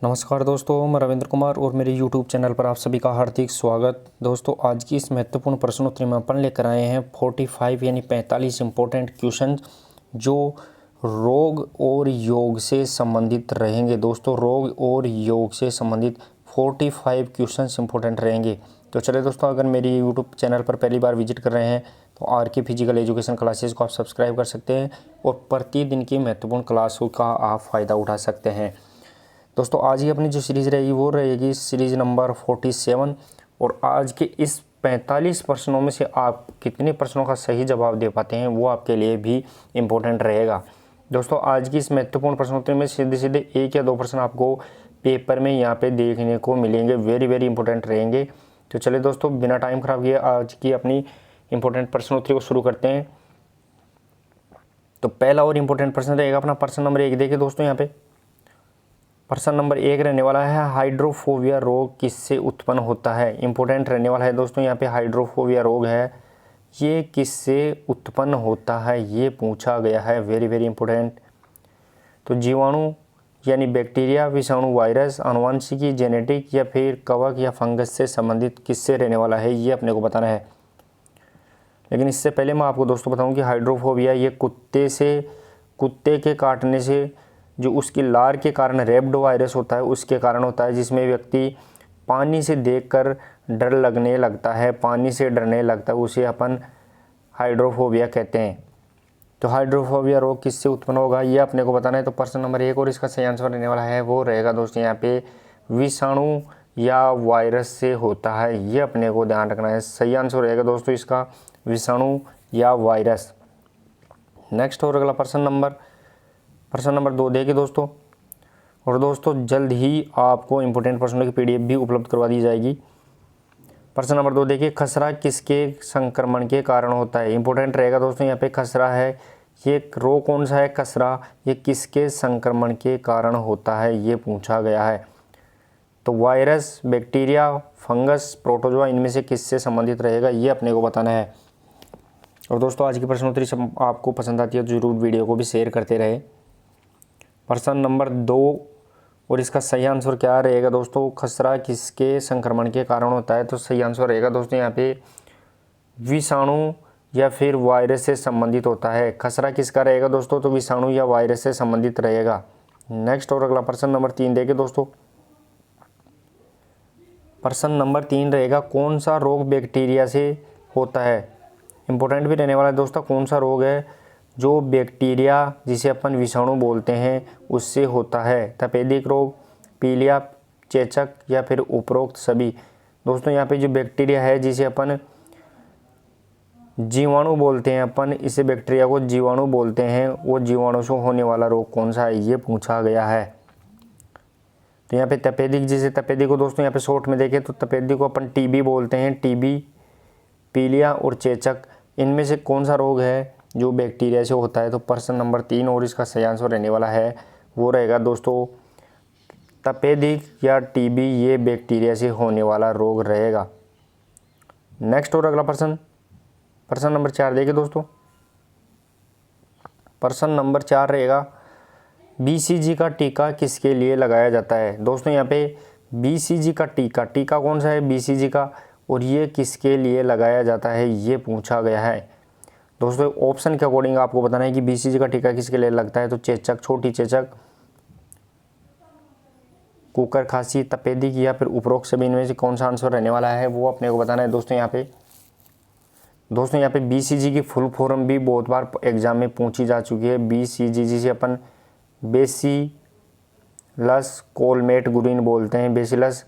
नमस्कार दोस्तों, मैं रविंद्र कुमार और मेरे YouTube चैनल पर आप सभी का हार्दिक स्वागत। दोस्तों, आज की इस महत्वपूर्ण प्रश्नोत्तरी में अपन लेकर आए हैं 45 यानी 45 इम्पोर्टेंट क्वेश्चन जो रोग और योग से संबंधित रहेंगे। दोस्तों, रोग और योग से संबंधित 45 क्वेश्चन इम्पोर्टेंट रहेंगे। तो चलिए दोस्तों, अगर मेरी YouTube चैनल पर पहली बार विजिट कर रहे हैं तो आर.के. फिजिकल एजुकेशन क्लासेस को आप सब्सक्राइब कर सकते हैं और प्रतिदिन की महत्वपूर्ण क्लासों का आप फ़ायदा उठा सकते हैं। दोस्तों, आज ही अपनी जो सीरीज़ रहेगी वो रहेगी सीरीज़ नंबर 47 और आज के इस 45 प्रश्नों में से आप कितने प्रश्नों का सही जवाब दे पाते हैं वो आपके लिए भी इम्पोर्टेंट रहेगा। दोस्तों, आज की इस महत्वपूर्ण प्रश्नोत्तरी में सीधे सीधे 1 या 2 प्रश्न आपको पेपर में यहाँ पे देखने को मिलेंगे, वेरी इंपॉर्टेंट रहेंगे। तो चलिए दोस्तों, बिना टाइम खराब किए आज की अपनी इम्पोर्टेंट प्रश्नोत्तरी को शुरू करते हैं। तो पहला और इम्पोर्टेंट प्रश्न रहेगा अपना प्रश्न नंबर 1। देखिए दोस्तों, यहाँ पे प्रश्न नंबर 1 रहने वाला है, हाइड्रोफोबिया रोग किससे उत्पन्न होता है। इंपॉर्टेंट रहने वाला है दोस्तों, यहाँ पे हाइड्रोफोबिया रोग है, ये किससे उत्पन्न होता है ये पूछा गया है, वेरी इंपॉर्टेंट। तो जीवाणु यानी बैक्टीरिया, विषाणु, वायरस, आनुवंशिकी, जेनेटिक या फिर कवक या फंगस से संबंधित किससे रहने वाला है ये अपने को बताना है। लेकिन इससे पहले मैं आपको दोस्तों बताऊं कि हाइड्रोफोबिया ये कुत्ते के काटने से जो उसकी लार के कारण रेबिडो वायरस होता है उसके कारण होता है, जिसमें व्यक्ति पानी से देखकर डर लगने लगता है, पानी से डरने लगता है, उसे अपन हाइड्रोफोबिया कहते हैं। तो हाइड्रोफोबिया रोग किससे उत्पन्न होगा ये अपने को बताना है। तो प्रश्न नंबर 1 और इसका सही आंसर रहने वाला है वो रहेगा दोस्तों यहाँ पे विषाणु या वायरस से होता है, ये अपने को ध्यान रखना है। सही आंसर रहेगा दोस्तों इसका विषाणु या वायरस। नेक्स्ट और अगला प्रश्न नंबर 2 देखिए दोस्तों, और दोस्तों जल्द ही आपको इंपॉर्टेंट प्रश्नों की पीडीएफ भी उपलब्ध करवा दी जाएगी। प्रश्न नंबर 2 देखिए, खसरा किसके संक्रमण के कारण होता है। इंपॉर्टेंट रहेगा दोस्तों, यहाँ पे खसरा है, ये रोग कौन सा है खसरा, ये किसके संक्रमण के कारण होता है ये पूछा गया है। तो वायरस, बैक्टीरिया, फंगस, प्रोटोजोआ, इनमें से किससे संबंधित रहेगा ये अपने को बताना है। और दोस्तों, आज की प्रश्नोत्तरी आपको पसंद आती है तो जरूर वीडियो को भी शेयर करते रहे। प्रश्न नंबर 2 और इसका सही आंसर क्या रहेगा दोस्तों, खसरा किसके संक्रमण के कारण होता है। तो सही आंसर रहेगा दोस्तों यहाँ पे विषाणु या फिर वायरस से संबंधित होता है। खसरा किसका रहेगा दोस्तों, तो विषाणु या वायरस से संबंधित रहेगा। नेक्स्ट और अगला प्रश्न नंबर 3 देखिए दोस्तों, प्रश्न नंबर 3 रहेगा, कौन सा रोग बैक्टीरिया से होता है। इंपॉर्टेंट भी रहने वाला है दोस्तों, कौन सा रोग है जो बैक्टीरिया जिसे अपन विषाणु बोलते हैं उससे होता है। तपेदिक रोग, पीलिया, चेचक या फिर उपरोक्त सभी। दोस्तों यहाँ पे जो बैक्टीरिया है जिसे अपन जीवाणु बोलते हैं, अपन इसे बैक्टीरिया को जीवाणु बोलते हैं, वो जीवाणु से होने वाला रोग कौन सा है ये पूछा गया है। तो यहाँ पे तपेदिक, जिसे तपेदिक को दोस्तों यहाँ पे शॉर्ट में देखें तो तपेदिक को अपन टीबी बोलते हैं। टीबी, पीलिया और चेचक, इनमें से कौन सा रोग है जो बैक्टीरिया से होता है। तो प्रश्न नंबर 3 और इसका सही आंसर रहने वाला है वो रहेगा दोस्तों तपेदिक या टीबी, ये बैक्टीरिया से होने वाला रोग रहेगा। नेक्स्ट और अगला प्रश्न नंबर 4 देखिए दोस्तों, प्रश्न नंबर 4 रहेगा, बीसीजी का टीका किसके लिए लगाया जाता है। दोस्तों यहाँ पे बीसीजी का टीका कौन सा है बीसीजी का, और ये किसके लिए लगाया जाता है ये पूछा गया है। दोस्तों ऑप्शन के अकॉर्डिंग आपको बताना है कि बीसीजी का टीका किसके लिए लगता है। तो चेचक, छोटी चेचक, कुकर खांसी, तपेदिक या फिर उपरोक्त सभी, इनमें से कौन सा आंसर रहने वाला है वो अपने को बताना है। दोस्तों यहाँ पे बीसीजी की फुल फॉर्म भी बहुत बार एग्जाम में पूछी जा चुकी है। बीसीजी जिसे अपन बेसिलस कोलमेट गुरिन बोलते हैं, बेसिलस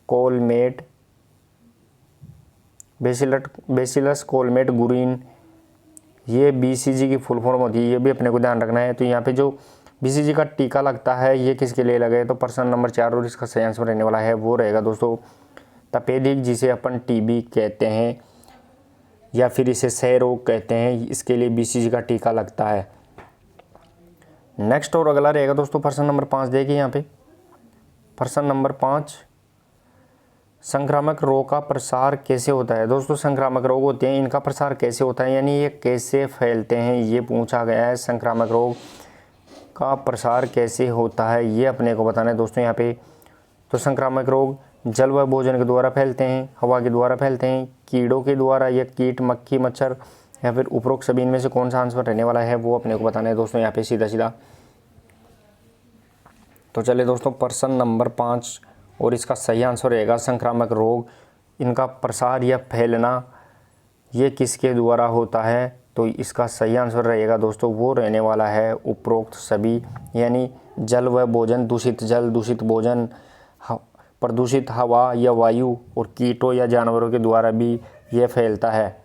कोलमेट गुरिन, ये बीसीजी की फुल फॉर्म होती है, ये भी अपने को ध्यान रखना है। तो यहाँ पे जो बीसीजी का टीका लगता है ये किसके लिए लगे, तो प्रश्न नंबर 4 और इसका सही आंसर रहने वाला है वो रहेगा दोस्तों तपेदिक, जिसे अपन टीबी कहते हैं या फिर इसे क्षय रोग कहते हैं, इसके लिए बीसीजी का टीका लगता है। नेक्स्ट और अगला रहेगा दोस्तों प्रश्न नंबर 5 देखिए यहाँ पे, प्रश्न नंबर 5, संक्रामक रोग का प्रसार कैसे होता है। दोस्तों संक्रामक रोग होते हैं, इनका प्रसार कैसे होता है, यानी ये कैसे फैलते हैं ये पूछा गया है। संक्रामक रोग का प्रसार कैसे होता है, ये अपने को बताना है दोस्तों यहाँ पे। तो संक्रामक रोग जल व भोजन के द्वारा फैलते हैं, हवा के द्वारा फैलते हैं, कीड़ों के द्वारा या कीट, मक्खी, मच्छर या फिर उपरोक्त सभी इनमें से कौन सा आंसर रहने वाला है, वो अपने को बताना है दोस्तों यहाँ पे सीधा सीधा। तो चलिए दोस्तों, प्रश्न नंबर 5 और इसका सही आंसर रहेगा संक्रामक रोग, इनका प्रसार या फैलना ये किसके द्वारा होता है। तो इसका सही आंसर रहेगा दोस्तों, वो रहने वाला है उपरोक्त सभी, यानी जल व भोजन, दूषित जल, दूषित भोजन, प्रदूषित हवा या वायु और कीटों या जानवरों के द्वारा भी ये फैलता है।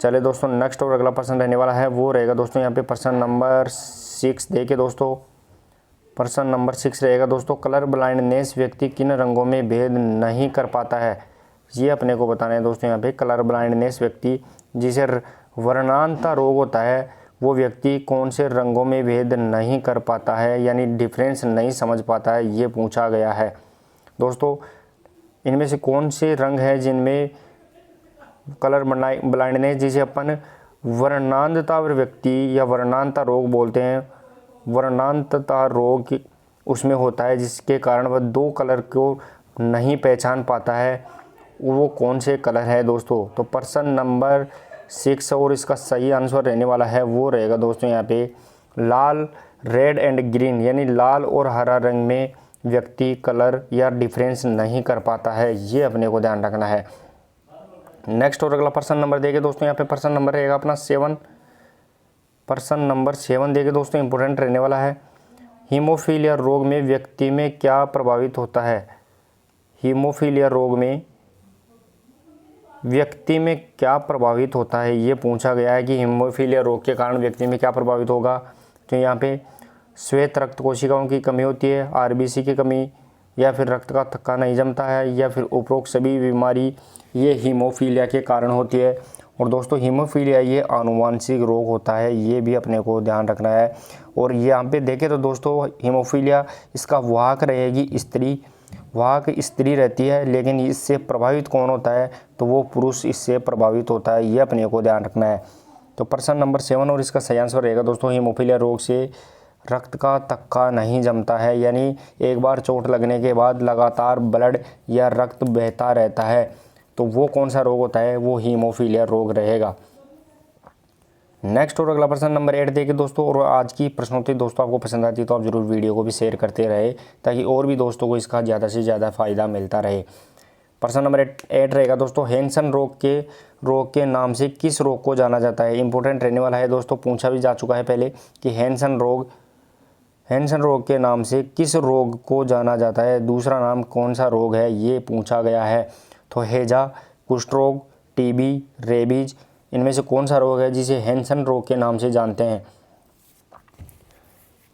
चले दोस्तों, नेक्स्ट और अगला प्रश्न रहने वाला है वो रहेगा दोस्तों यहाँ पे प्रश्न नंबर 6। देखिए दोस्तों, प्रश्न नंबर 6 रहेगा दोस्तों, कलर ब्लाइंडनेस व्यक्ति किन रंगों में भेद नहीं कर पाता है, ये अपने को बताना है दोस्तों यहाँ पे। कलर ब्लाइंडनेस व्यक्ति जिसे वर्णांता रोग होता है, वो व्यक्ति कौन से रंगों में भेद नहीं कर पाता है, यानी डिफरेंस नहीं समझ पाता है, ये पूछा गया है दोस्तों। इनमें से कौन से रंग हैं जिनमें कलर ब्लाइंडनेस, जिसे अपन वर्णांतता व्यक्ति या वर्णांता रोग बोलते हैं, वर्णांतता रोग उसमें होता है जिसके कारण वह 2 कलर को नहीं पहचान पाता है, वो कौन से कलर है दोस्तों। तो प्रश्न नंबर 6 और इसका सही आंसर रहने वाला है वो रहेगा दोस्तों यहाँ पे लाल, रेड एंड ग्रीन, यानी लाल और हरा रंग में व्यक्ति कलर या डिफरेंस नहीं कर पाता है, ये अपने को ध्यान रखना है। नेक्स्ट और अगला प्रश्न नंबर देखिए दोस्तों यहाँ पे प्रश्न नंबर रहेगा अपना 7। प्रश्न नंबर 7 देखिए दोस्तों, इंपॉर्टेंट रहने वाला है। हीमोफीलिया रोग में व्यक्ति में क्या प्रभावित होता है, हीमोफीलिया रोग में व्यक्ति में क्या प्रभावित होता है, ये पूछा गया है कि हीमोफीलिया रोग के कारण व्यक्ति में क्या प्रभावित होगा। तो यहाँ पे श्वेत रक्त कोशिकाओं की कमी होती है, आरबीसी की कमी, या फिर रक्त का थक्का नहीं जमता है, या फिर उपरोक्त सभी बीमारी ये हीमोफीलिया के कारण होती है। और दोस्तों हीमोफीलिया ये आनुवांशिक रोग होता है, ये भी अपने को ध्यान रखना है। और यहाँ पे देखें तो दोस्तों हीमोफीलिया इसका वाहक रहेगी स्त्री, वाहक स्त्री रहती है, लेकिन इससे प्रभावित कौन होता है, तो वो पुरुष इससे प्रभावित होता है, ये अपने को ध्यान रखना है। तो प्रश्न नंबर 7 और इसका सही आंसर रहेगा दोस्तों, हीमोफीलिया रोग से रक्त का थक्का नहीं जमता है, यानी एक बार चोट लगने के बाद लगातार ब्लड या रक्त बहता रहता है, तो वो कौन सा रोग होता है, वो हीमोफीलिया रोग रहेगा। नेक्स्ट और अगला प्रश्न नंबर 8 देखिए दोस्तों, और आज की प्रश्नोत्तरी दोस्तों आपको पसंद आती है तो आप जरूर वीडियो को भी शेयर करते रहे, ताकि और भी दोस्तों को इसका ज़्यादा से ज़्यादा फ़ायदा मिलता रहे। प्रश्न नंबर 8 रहेगा दोस्तों, हैंसन रोग के नाम से किस रोग को जाना जाता है। इंपॉर्टेंट रहने वाला है दोस्तों, पूछा भी जा चुका है पहले कि हैंसन रोग के नाम से किस रोग को जाना जाता है, दूसरा नाम कौन सा रोग है, ये पूछा गया है। तो हैजा, कुष्ठ रोग, टीबी, रेबीज, इनमें से कौन सा रोग है जिसे हैंसन रोग के नाम से जानते हैं।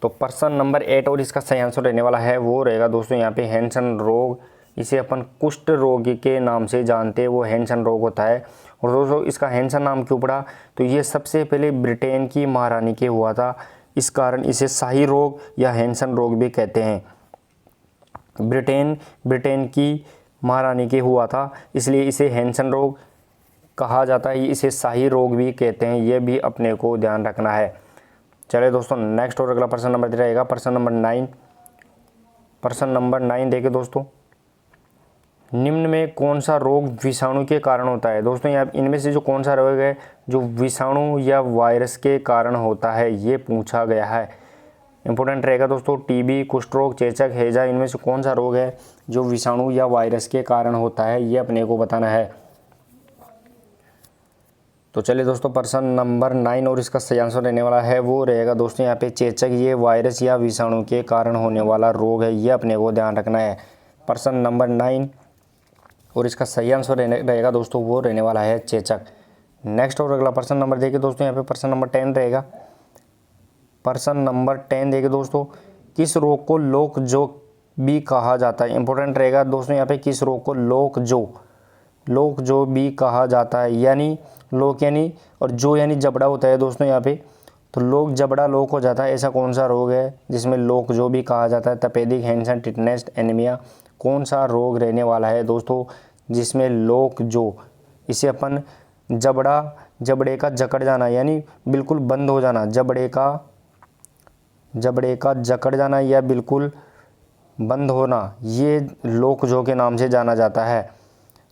तो प्रश्न नंबर 8 और इसका सही आंसर रहने वाला है वो रहेगा दोस्तों यहाँ पे हैंसन रोग, इसे अपन कुष्ठ रोग के नाम से जानते हैं, वो हैंसन रोग होता है। और दोस्तों इसका हैंसन नाम क्यों पड़ा, तो ये सबसे पहले ब्रिटेन की महारानी के हुआ था, इस कारण इसे शाही रोग या हैंसन रोग भी कहते हैं। ब्रिटेन की महारानी के हुआ था, इसलिए इसे हैंसन रोग कहा जाता है, इसे शाही रोग भी कहते हैं, ये भी अपने को ध्यान रखना है। चलिए दोस्तों, नेक्स्ट और अगला प्रश्न नंबर रहेगा प्रश्न नंबर 9। प्रश्न नंबर 9 देखिए दोस्तों, निम्न में कौन सा रोग विषाणु के कारण होता है। दोस्तों यहाँ इनमें से जो कौन सा रोग है जो विषाणु या वायरस के कारण होता है, ये पूछा गया है। इंपॉर्टेंट रहेगा दोस्तों, टीबी, कुष्ठ रोग, चेचक, हैजा, इनमें से कौन सा रोग है जो विषाणु या वायरस के कारण होता है, ये अपने को बताना है। तो चलिए दोस्तों, प्रश्न नंबर 9 और इसका सही आंसर रहने वाला है वो रहेगा दोस्तों यहाँ पे चेचक, ये वायरस या विषाणु के कारण होने वाला रोग है, ये अपने को ध्यान रखना है। प्रश्न नंबर 9 और इसका सही आंसर रहेगा दोस्तों वो रहने वाला है चेचक। नेक्स्ट और अगला प्रश्न नंबर देखिए दोस्तों, यहाँ पे प्रश्न नंबर 10 रहेगा। प्रश्न नंबर 10 देखिए दोस्तों, किस रोग को लोकजो भी कहा जाता है। इंपॉर्टेंट रहेगा दोस्तों यहाँ पे, किस रोग को लोकजो भी कहा जाता है, यानी लोक यानी और जो यानी जबड़ा होता है दोस्तों यहाँ पे, तो लोक जबड़ा लोक हो जाता है। ऐसा कौन सा रोग है जिसमें लोकजो भी कहा जाता है। तपेदिक, हैंसन, टिटनेस, एनीमिया, कौन सा रोग रहने वाला है दोस्तों जिसमें लोकजो, इसे अपन जबड़े का जकड़ जाना यानी बिल्कुल बंद हो जाना, जबड़े का जबड़े का जकड़ जाना या बिल्कुल बंद होना, ये लोकजो के नाम से जाना जाता है।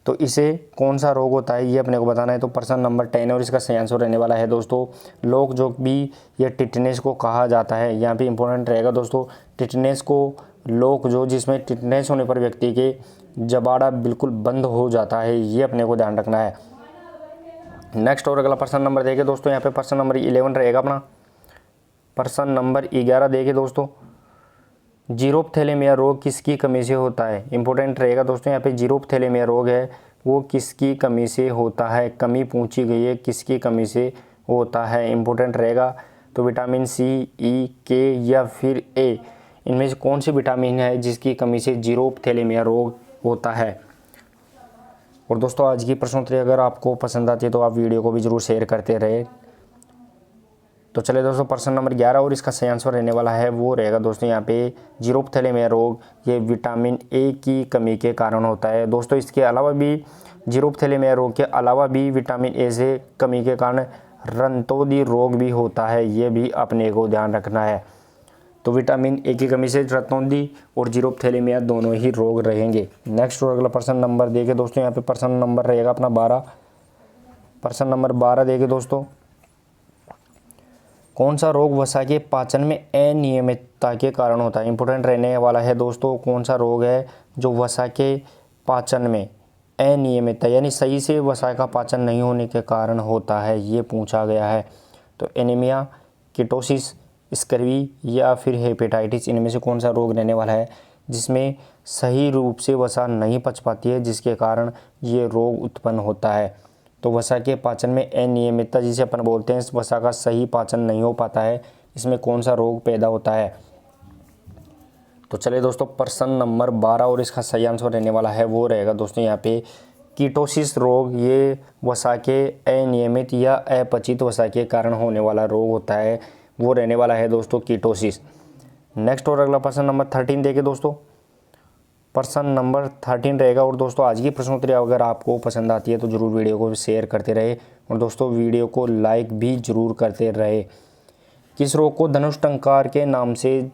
तो इसे कौन सा रोग होता है ये अपने को बताना है। तो प्रश्न नंबर 10 और इसका सही आंसर रहने वाला है दोस्तों लोकजो भी या टिटनेस को कहा जाता है। यहाँ पे इंपॉर्टेंट रहेगा दोस्तों टिटनेस को लोकजो, जिसमें टिटनेस होने पर व्यक्ति के जबाड़ा बिल्कुल बंद हो जाता है, ये अपने को ध्यान रखना है। नेक्स्ट और अगला प्रश्न नंबर देखिए दोस्तों, यहाँ पे प्रश्न नंबर 11 रहेगा अपना। प्रश्न नंबर 11 देखिए दोस्तों, जीरोपथैलेमिया रोग किसकी कमी से होता है। इंपॉर्टेंट रहेगा दोस्तों, यहाँ पे जीरोपथैलेमिया रोग है वो किसकी कमी से होता है, कमी पूछी गई है किसकी कमी से होता है। इंपॉर्टेंट रहेगा तो विटामिन सी, ई, के या फिर ए, इनमें से कौन सी विटामिन है जिसकी कमी से जीरोपथैलेमिया रोग होता है। और दोस्तों आज की प्रश्नोत्तरी अगर आपको पसंद आती है तो आप वीडियो को भी जरूर शेयर करते रहे। तो चलिए दोस्तों प्रश्न नंबर 11 और इसका सही आंसर रहने वाला है वो रहेगा दोस्तों यहाँ पे जीरोपथैलेमिया रोग ये विटामिन ए की कमी के कारण होता है। दोस्तों इसके अलावा भी जीरोपथैलेमिया रोग के अलावा भी विटामिन ए से कमी के कारण रंतोदी रोग भी होता है, ये भी अपने को ध्यान रखना है। तो विटामिन ए की कमी से रतौंधी और जीरोपथैलेमिया दोनों ही रोग रहेंगे। नेक्स्ट और अगला प्रश्न नंबर देखिए दोस्तों, यहाँ पे प्रश्न नंबर रहेगा अपना 12। प्रश्न नंबर 12 देखिए दोस्तों, कौन सा रोग वसा के पाचन में अनियमितता के कारण होता है। इंपॉर्टेंट रहने वाला है दोस्तों कौन सा रोग है जो वसा के पाचन में अनियमितता यानी सही से वसा का पाचन नहीं होने के कारण होता है, ये पूछा गया है। तो एनीमिया, कीटोसिस, स्कर्वी या फिर हेपेटाइटिस, इनमें से कौन सा रोग रहने वाला है जिसमें सही रूप से वसा नहीं पच पाती है जिसके कारण ये रोग उत्पन्न होता है। तो वसा के पाचन में अनियमितता जिसे अपन बोलते हैं, वसा का सही पाचन नहीं हो पाता है, इसमें कौन सा रोग पैदा होता है। तो चलिए दोस्तों प्रश्न नंबर 12 और इसका सही आंसर रहने वाला है वो रहेगा दोस्तों यहाँ पे कीटोसिस रोग, ये वसा के अनियमित या अपचित वसा के कारण होने वाला रोग होता है, वो रहने वाला है दोस्तों कीटोसिस। नेक्स्ट और अगला प्रश्न नंबर 13 देखिए दोस्तों, प्रश्न नंबर 13 रहेगा। और दोस्तों आज की प्रश्नोत्तरी अगर आपको पसंद आती है तो ज़रूर वीडियो को शेयर करते रहे और दोस्तों वीडियो को लाइक भी ज़रूर करते रहे। किस रोग को धनुष्टंकार के नाम से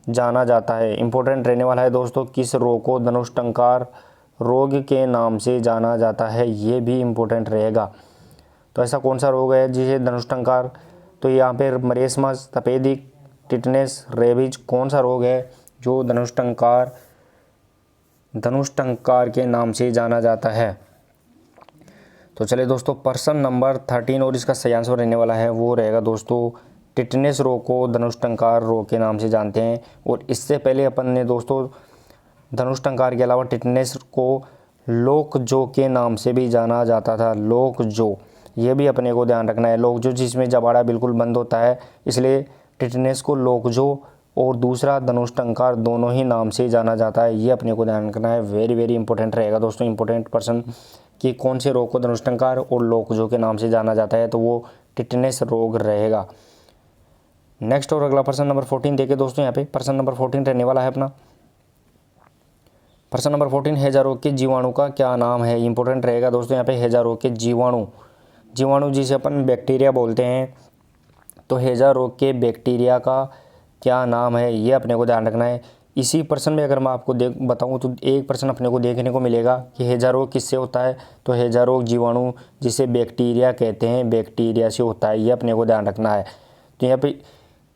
जाना जाता है। इंपॉर्टेंट रहने वाला है दोस्तों किस रोग को धनुष्टंकार रोग के नाम से जाना जाता है, ये भी इम्पोर्टेंट रहेगा। तो ऐसा कौन सा रोग है जिसे धनुष्टंकार, तो यहाँ पे मरेसमस, तपेदिक, टिटनेस, रेबीज, कौन सा रोग है जो धनुष्टंकार के नाम से जाना जाता है। तो चलिए दोस्तों प्रश्न नंबर 13 और इसका सही आंसर रहने वाला है वो रहेगा दोस्तों टिटनेस रोग को धनुष्टंकार रोग के नाम से जानते हैं। और इससे पहले अपन ने दोस्तों धनुष्टंकार के अलावा टिटनेस को लोकजो के नाम से भी जाना जाता था। लोकजो, ये भी अपने को ध्यान रखना है। लोकजो जिसमें जबाड़ा बिल्कुल बंद होता है, इसलिए टिटनेस को लोकजो और दूसरा धनुष्टंकार दोनों ही नाम से जाना जाता है, ये अपने को ध्यान रखना है। वेरी वेरी इंपॉर्टेंट रहेगा दोस्तों, इंपॉर्टेंट प्रश्न कि कौन से रोग को धनुष्टंकार और लोकजो के नाम से जाना जाता है, तो वो टिटनेस रोग रहेगा। नेक्स्ट और अगला प्रश्न नंबर 14 देखिए दोस्तों, यहाँ पे प्रश्न नंबर 14 रहने वाला है अपना। प्रश्न नंबर 14, हैजा रोग के जीवाणु का क्या नाम है। इंपॉर्टेंट रहेगा दोस्तों यहाँ पे हैजा रोग के जीवाणु जिसे अपन बैक्टीरिया बोलते हैं, तो हैजा रोग के बैक्टीरिया का क्या नाम है, ये अपने को ध्यान रखना है। इसी प्रश्न में अगर मैं आपको बताऊं तो एक प्रश्न अपने को देखने को मिलेगा कि हैजा रोग किससे होता है, तो हैजा रोग जीवाणु जिसे बैक्टीरिया कहते हैं, बैक्टीरिया से होता है, ये अपने को ध्यान रखना है। तो यहाँ पे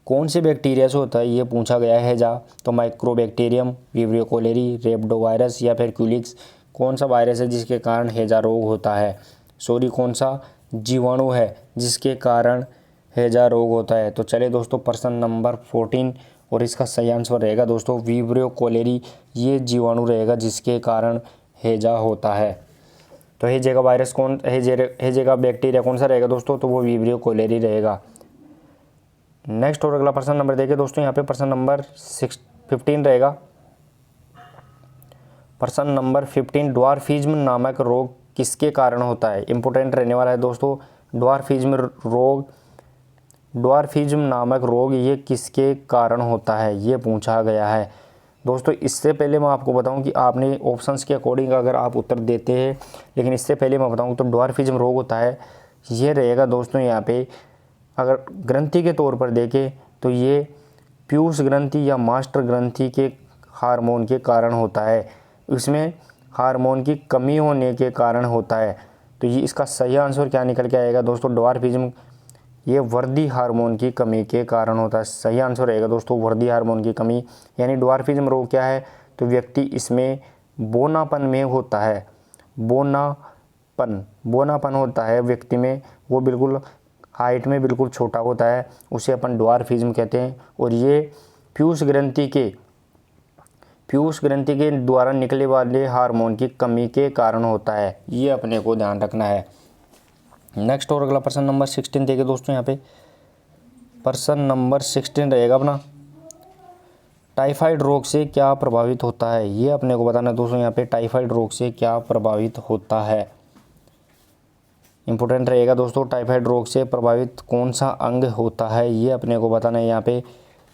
कौन से बैक्टीरिया से होता है ये पूछा गया है हैजा, तो माइक्रोबैक्टीरियम, विब्रियो कोलेरी, रेब्डोवायरस या फिर क्यूलिक्स, कौन सा वायरस है जिसके कारण हैजा रोग होता है। सॉरी, कौन सा जीवाणु है जिसके कारण हैजा रोग होता है। तो चलिए दोस्तों प्रश्न नंबर 14 और इसका सही आंसर रहेगा दोस्तों विब्रियो कोलेरी, ये जीवाणु रहेगा जिसके कारण हैजा होता है। तो हैजे का वायरस हैजे का बैक्टीरिया कौन सा रहेगा दोस्तों, तो वो विब्रियो कोलेरी रहेगा। नेक्स्ट और अगला प्रश्न नंबर देखिए दोस्तों, यहाँ पे प्रश्न नंबर 15 रहेगा। प्रश्न नंबर 15, ड्वार्फिज्म नामक रोग किसके कारण होता है। इंपॉर्टेंट रहने वाला है दोस्तों ड्वार्फिज्म नामक रोग ये किसके कारण होता है, ये पूछा गया है। दोस्तों इससे पहले मैं आपको बताऊं कि आपने ऑप्शंस के अकॉर्डिंग अगर आप उत्तर देते हैं, लेकिन इससे पहले मैं बताऊं तो ड्वार्फिज्म रोग होता है ये रहेगा दोस्तों यहाँ पे, अगर ग्रंथि के तौर पर देखें तो ये पीयूष ग्रंथि या मास्टर ग्रंथि के हार्मोन के कारण होता है। इसमें हार्मोन की कमी होने के कारण होता है। तो ये इसका सही आंसर क्या निकल के आएगा दोस्तों, ड्वार्फिज्म। ये वृद्धि हार्मोन की कमी के कारण होता है। सही आंसर रहेगा दोस्तों वृद्धि हार्मोन की कमी। यानी ड्वार्फिज्म रोग क्या है, तो व्यक्ति इसमें बोनापन में होता है। बोनापन होता है व्यक्ति में, वो बिल्कुल हाइट में बिल्कुल छोटा होता है, उसे अपन ड्वार्फिज्म कहते हैं। और ये पीयूष ग्रंथि के द्वारा निकले वाले हार्मोन की कमी के कारण होता है। ये अपने को ध्यान रखना है। नेक्स्ट और अगला प्रश्न नंबर 16 देखिए दोस्तों, यहाँ पे प्रश्न नंबर 16 रहेगा अपना, टाइफाइड रोग से क्या प्रभावित होता है। ये अपने को बताना है दोस्तों, यहाँ पे टाइफाइड रोग से क्या प्रभावित होता है। इंपॉर्टेंट रहेगा दोस्तों, टाइफाइड रोग से प्रभावित कौन सा अंग होता है, ये अपने को बताना है यहाँ पे।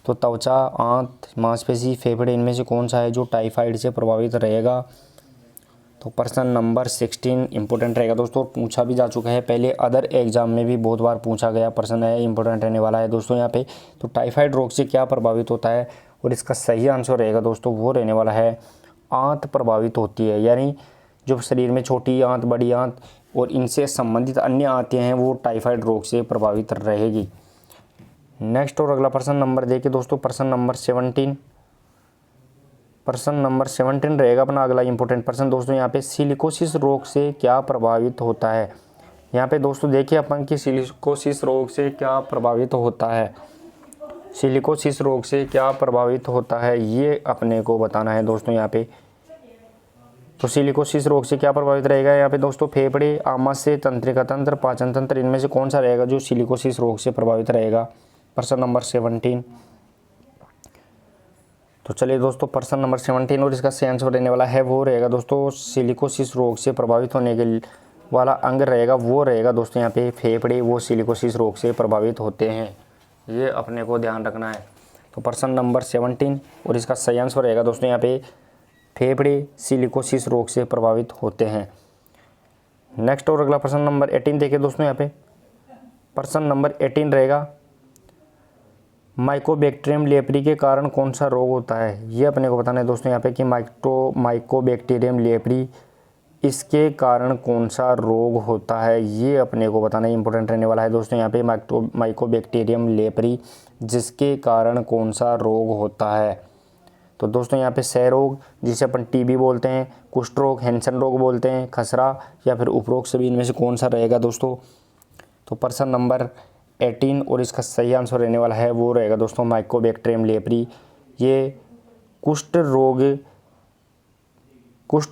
तो त्वचा, आंत, मांसपेशी, फेफड़े, इनमें से कौन सा है जो टाइफाइड से प्रभावित रहेगा। तो प्रश्न नंबर 16 इंपॉर्टेंट रहेगा दोस्तों, पूछा भी जा चुका है पहले, अदर एग्जाम में भी बहुत बार पूछा गया प्रश्न है, इंपॉर्टेंट रहने वाला है दोस्तों यहाँ पे। तो टाइफाइड रोग से क्या प्रभावित होता है, और इसका सही आंसर रहेगा दोस्तों वो रहने वाला है आंत प्रभावित होती है। यानी जो शरीर में छोटी आंत, बड़ी आंत और इनसे संबंधित अन्य आंतें हैं, वो टाइफाइड रोग से प्रभावित रहेगी। नेक्स्ट और अगला प्रश्न नंबर देखिए दोस्तों, प्रश्न नंबर 17 रहेगा अपना अगला इंपॉर्टेंट प्रश्न दोस्तों। यहाँ पे सिलिकोसिस रोग से क्या प्रभावित होता है। यहाँ पे दोस्तों देखिए अपन कि सिलिकोसिस रोग से क्या प्रभावित होता है। सिलिकोसिस रोग से क्या प्रभावित होता है, ये अपने को बताना है दोस्तों यहाँ पे। तो सिलिकोसिस रोग से क्या प्रभावित रहेगा यहाँ पे दोस्तों, फेफड़े, आमाशय, तंत्रिका तंत्र, पाचन तंत्र, इनमें से कौन सा रहेगा जो सिलिकोसिस रोग से प्रभावित रहेगा। प्रश्न नंबर 17। तो चलिए दोस्तों प्रश्न नंबर 17 और इसका सही आंसर रहने वाला है वो रहेगा दोस्तों, सिलिकोसिस रोग से प्रभावित होने के वाला अंग रहेगा वो रहेगा दोस्तों यहाँ पे फेफड़े, वो सिलिकोसिस रोग से प्रभावित होते हैं। ये अपने को ध्यान रखना है। तो प्रश्न नंबर 17 और इसका सही आंसर रहेगा दोस्तों यहाँ पे फेफड़े सिलिकोसिस रोग से प्रभावित होते हैं। नेक्स्ट और अगला प्रश्न नंबर 18 देखिए दोस्तों, यहाँ पे प्रश्न नंबर 18 रहेगा, माइकोबैक्टीरियम लेप्री के कारण कौन सा रोग होता है। ये अपने को बताना है दोस्तों यहाँ पे कि माइकोबैक्टीरियम लेप्री, इसके कारण कौन सा रोग होता है, ये अपने को बताना इंपॉर्टेंट रहने वाला है दोस्तों यहाँ पे। माइकोबैक्टीरियम लेप्री, जिसके कारण कौन सा रोग होता है। तो दोस्तों यहाँ पे क्षय रोग, जिसे अपन टीबी बोलते हैं, कुष्ठ रोग, हैंसन रोग बोलते हैं, खसरा, या फिर उपरोक्त सभी इनमें से कौन सा रहेगा दोस्तों। तो प्रश्न नंबर 18 और इसका सही आंसर रहने वाला है वो रहेगा दोस्तों माइकोबैक्टीरियम लेप्री। ये कुष्ठ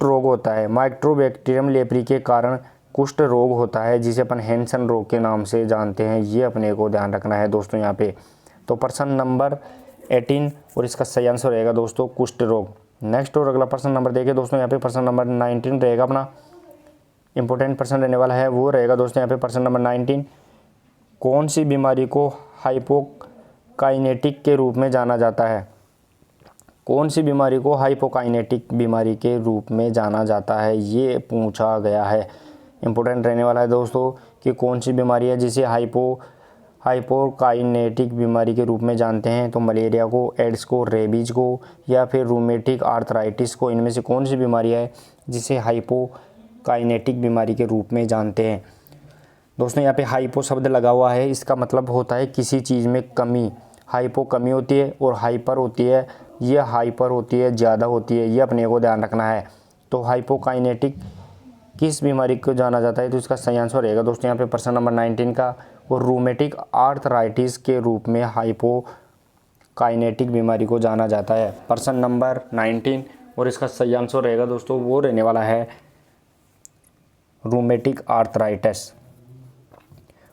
रोग होता है। माइकोबैक्टीरियम लेप्री के कारण कुष्ठ रोग होता है, जिसे अपन हैंसन रोग के नाम से जानते हैं। ये अपने को ध्यान रखना है दोस्तों यहाँ पे। तो प्रश्न नंबर 18 और इसका सही आंसर रहेगा दोस्तों कुष्ठ रोग। नेक्स्ट और अगला प्रश्न नंबर देखिए दोस्तों, यहाँ पे प्रश्न नंबर 19 रहेगा अपना, इंपॉर्टेंट प्रश्न रहने वाला है वो रहेगा दोस्तों यहाँ पे प्रश्न नंबर 19, कौन सी बीमारी को हाइपोकाइनेटिक के रूप में जाना जाता है। कौन सी बीमारी को हाइपोकाइनेटिक बीमारी के रूप में जाना जाता है, ये पूछा गया है। इंपॉर्टेंट रहने वाला है दोस्तों कि कौन सी बीमारी है जिसे हाइपोकाइनेटिक बीमारी के रूप में जानते हैं। तो मलेरिया को, एड्स को, रेबीज को, या फिर रूमेटिक आर्थराइटिस को, इनमें से कौन सी बीमारी है जिसे हाइपोकाइनेटिक बीमारी के रूप में जानते हैं। दोस्तों यहाँ पे हाइपो शब्द लगा हुआ है, इसका मतलब होता है किसी चीज़ में कमी। हाइपो कमी होती है और हाइपर होती है, ये हाइपर होती है, ज़्यादा होती है, ये अपने को ध्यान रखना है। तो हाइपोकाइनेटिक किस बीमारी को जाना जाता है, तो इसका सही आंसर रहेगा दोस्तों यहाँ पे प्रश्न नंबर 19 का, और रूमेटिक आर्थराइटिस के रूप में हाइपोकाइनेटिक बीमारी को जाना जाता है। प्रश्न नंबर 19 और इसका सही आंसर रहेगा दोस्तों वो रहने वाला है रूमेटिक आर्थराइटिस।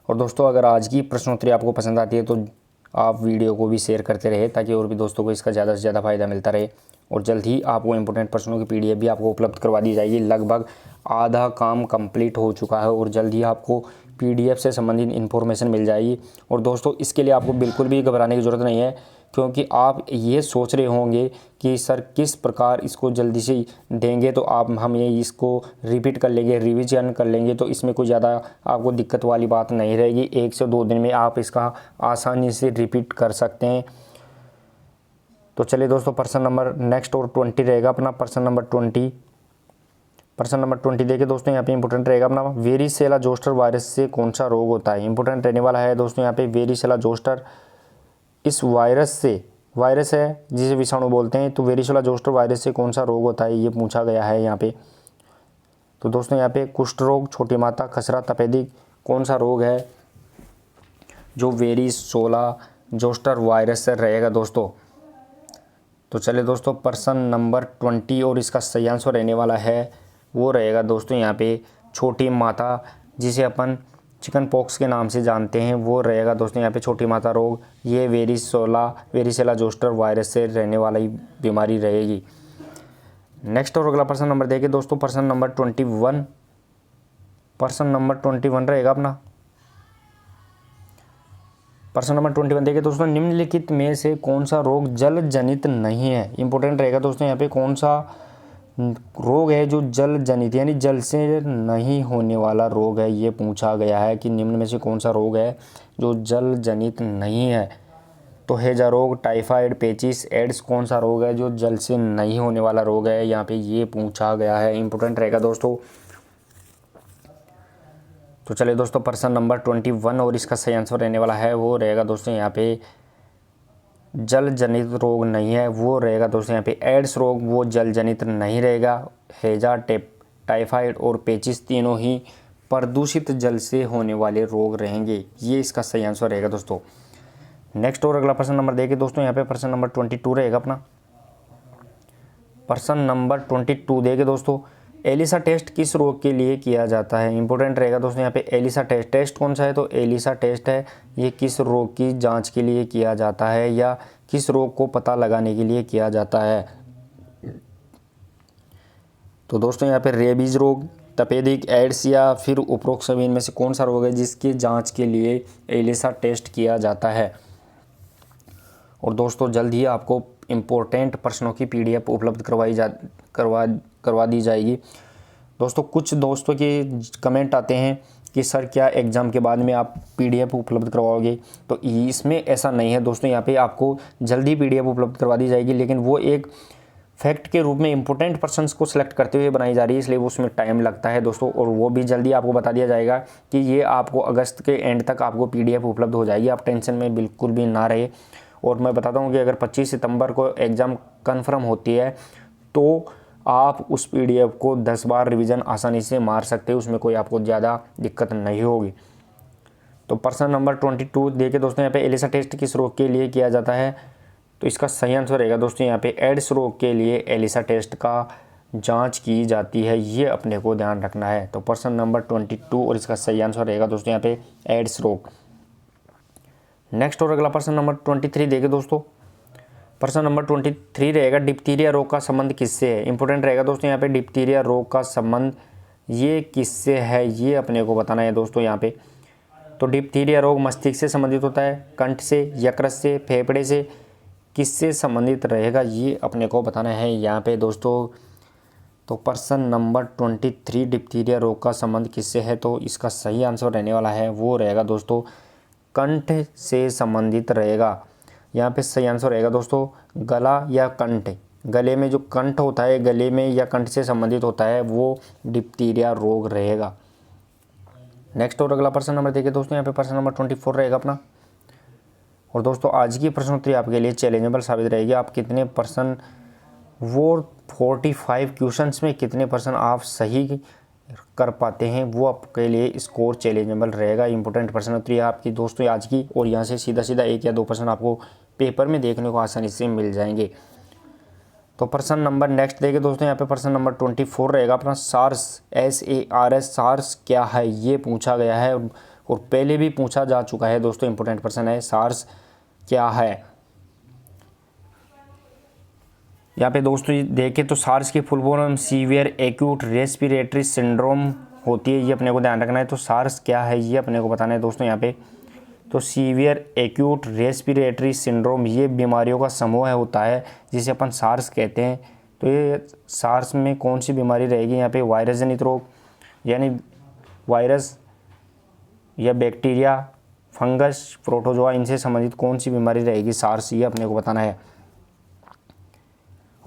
और दोस्तों अगर आज की प्रश्नोत्तरी आपको पसंद आती है तो आप वीडियो को भी शेयर करते रहे, ताकि और भी दोस्तों को इसका ज़्यादा से ज़्यादा फायदा मिलता रहे। और जल्द ही आपको इंपॉर्टेंट प्रश्नों की PDF भी आपको उपलब्ध करवा दी जाएगी। लगभग आधा काम कंप्लीट हो चुका है और जल्द ही आपको PDF से संबंधित इन्फॉर्मेशन मिल जाएगी। और दोस्तों इसके लिए आपको बिल्कुल भी घबराने की ज़रूरत नहीं है, क्योंकि आप ये सोच रहे होंगे कि सर किस प्रकार इसको जल्दी से देंगे, तो हम ये इसको रिपीट कर लेंगे, रिवीजन कर लेंगे, तो इसमें कोई ज़्यादा आपको दिक्कत वाली बात नहीं रहेगी। 1 से 2 दिन में आप इसका आसानी से रिपीट कर सकते हैं। तो चलिए दोस्तों पर्सन नंबर नेक्स्ट और 20 रहेगा अपना। पर्सन नंबर 20 देखिए दोस्तों यहाँ पे इंपॉर्टेंट रहेगा अपना, वेरिसेला जोस्टर वायरस से कौन सा रोग होता है। इंपॉर्टेंट रहने वाला है दोस्तों यहाँ पे वेरिसेला जोस्टर, इस वायरस है जिसे विषाणु बोलते हैं। तो वेरिसेला जोस्टर वायरस से कौन सा रोग होता है ये पूछा गया है यहाँ पे। तो दोस्तों यहाँ पे कुष्ठ रोग, छोटी माता, खसरा, तपेदिक, कौन सा रोग है जो वेरिसेला जोस्टर वायरस से रहेगा दोस्तों। तो चलिए दोस्तों पर्सन नंबर 20 और इसका सही आंसर रहने वाला है वो रहेगा दोस्तों यहाँ पे छोटी माता, जिसे अपन चिकन पॉक्स के नाम से जानते हैं, वो रहेगा दोस्तों यहाँ पे छोटी माता रोग। ये वेरिसेला जोस्टर वायरस से रहने वाला ही बीमारी रहेगी। नेक्स्ट और अगला पर्सन नंबर देखिए दोस्तों, पर्सन नंबर 21 रहेगा अपना। पर्सन नंबर 21 देखिए दोस्तों, निम्नलिखित में से कौन सा रोग जल जनित नहीं है। इंपॉर्टेंट रहेगा दोस्तों यहाँ पे, कौन सा रोग है जो जल जनित यानी जल से नहीं होने वाला रोग है, ये पूछा गया है कि निम्न में से कौन सा रोग है जो जल जनित नहीं है। तो हैजा रोग, टाइफाइड, पेचिस, एड्स, कौन सा रोग है जो जल से नहीं होने वाला रोग है, यहाँ पे ये पूछा गया है। इंपॉर्टेंट रहेगा दोस्तों। तो चलिए दोस्तों पर्सन नंबर 21 और इसका सही आंसर रहने वाला है वो रहेगा दोस्तों यहाँ पे जल जनित रोग नहीं है, वो रहेगा दोस्तों यहाँ पे एड्स रोग, वो जल जनित नहीं रहेगा। हैजा, टाइफाइड और पेचिस तीनों ही प्रदूषित जल से होने वाले रोग रहेंगे, ये इसका सही आंसर रहेगा दोस्तों। नेक्स्ट और अगला पर्सन नंबर देखिए दोस्तों, यहाँ पे पर्सन नंबर 22 रहेगा अपना। पर्सन नंबर 22 देखिए दोस्तों, एलिसा टेस्ट किस रोग के लिए किया जाता है। इंपॉर्टेंट रहेगा दोस्तों यहाँ पे एलिसा टेस्ट कौन सा है, तो एलिसा टेस्ट है ये किस रोग की जांच के लिए किया जाता है या किस रोग को पता लगाने के लिए किया जाता है। तो दोस्तों यहाँ पे रेबीज रोग, तपेदिक, एड्स या फिर उपरोक्त सभी में से कौन सा रोग है जिसकी जांच के लिए एलिसा टेस्ट किया जाता है। और दोस्तों जल्द ही आपको इम्पोर्टेंट प्रश्नों की PDF उपलब्ध करवा दी जाएगी। दोस्तों कुछ दोस्तों के कमेंट आते हैं कि सर क्या एग्ज़ाम के बाद में आप PDF उपलब्ध करवाओगे, तो इसमें ऐसा नहीं है दोस्तों। यहाँ पे आपको जल्दी PDF उपलब्ध करवा दी जाएगी, लेकिन वो एक फैक्ट के रूप में इंपॉर्टेंट पर्सन्स को सिलेक्ट करते हुए बनाई जा रही है, इसलिए उसमें टाइम लगता है दोस्तों। और वो भी जल्दी आपको बता दिया जाएगा कि ये आपको अगस्त के एंड तक आपको PDF उपलब्ध हो जाएगी, आप टेंशन में बिल्कुल भी ना रहे। और मैं बताता हूँ कि अगर 25 सितंबर को एग्ज़ाम कन्फर्म होती है तो आप उस PDF को 10 बार रिवीजन आसानी से मार सकते हैं, उसमें कोई आपको ज़्यादा दिक्कत नहीं होगी। तो पर्सन नंबर 22 देखिए दोस्तों, यहाँ पे एलिसा टेस्ट किस रोग के लिए किया जाता है, तो इसका सही आंसर रहेगा दोस्तों यहाँ पे एड्स रोग के लिए एलिसा टेस्ट का जांच की जाती है, ये अपने को ध्यान रखना है। तो पर्सन नंबर 22 और इसका सही आंसर रहेगा दोस्तों यहाँ पे एड्स रोग। नेक्स्ट और अगला पर्सन नंबर 23 देखिए दोस्तों, पर्सन नंबर 23 रहेगा डिप्थीरिया रोग का संबंध किससे है। इंपॉर्टेंट रहेगा दोस्तों यहाँ पे डिप्थीरिया रोग का संबंध ये किससे है, ये अपने को बताना है दोस्तों यहाँ पे। तो डिप्थीरिया रोग मस्तिष्क से संबंधित होता है, कंठ से, यकृत से, फेफड़े से, किससे संबंधित रहेगा ये अपने को बताना है यहाँ पे दोस्तों। तो पर्सन नंबर 23 डिप्थीरिया रोग का संबंध किससे है, तो इसका सही आंसर रहने वाला है वो रहेगा दोस्तों कंठ से संबंधित रहेगा। यहाँ पे सही आंसर रहेगा दोस्तों गला या कंठ, गले में जो कंठ होता है, गले में या कंठ से संबंधित होता है वो डिप्थीरिया रोग रहेगा। नेक्स्ट और अगला पर्सन नंबर देखिए दोस्तों, यहाँ पे पर्सन नंबर 24 रहेगा अपना। और दोस्तों आज की प्रश्नोत्तरी आपके लिए चैलेंजेबल साबित रहेगी। आप कितने पर्सन वो 45 क्वेश्चंस में कितने पर्सन आप सही कर पाते हैं, वो आपके लिए स्कोर चैलेंजेबल रहेगा। इंपॉर्टेंट प्रश्नोत्तरी आपकी दोस्तों आज की, और यहाँ से सीधा 1 या 2 पर्सन आपको पेपर में देखने को आसानी से मिल जाएंगे। तो पर्सन नंबर नेक्स्ट देखिए दोस्तों, यहाँ पे पर्सन नंबर 24 रहेगा अपना। सार्स, SARS, सार्स क्या है ये पूछा गया है और पहले भी पूछा जा चुका है दोस्तों। इंपॉर्टेंट पर्सन है, सार्स क्या है। यहाँ पे दोस्तों देखें तो सार्स की full form severe acute respiratory syndrome होती है, ये अपने को ध्यान रखना है। तो सार्स क्या है ये अपने को बताना है दोस्तों यहाँ पे। तो सीवियर एक्यूट रेस्पिरेटरी सिंड्रोम ये बीमारियों का समूह होता है जिसे अपन सार्स कहते हैं। तो ये सार्स में कौन सी बीमारी रहेगी यहाँ पे, वायरस जनित रोग यानी वायरस या बैक्टीरिया, फंगस, प्रोटोजोआ, इनसे संबंधित कौन सी बीमारी रहेगी सार्स, ये अपने को बताना है।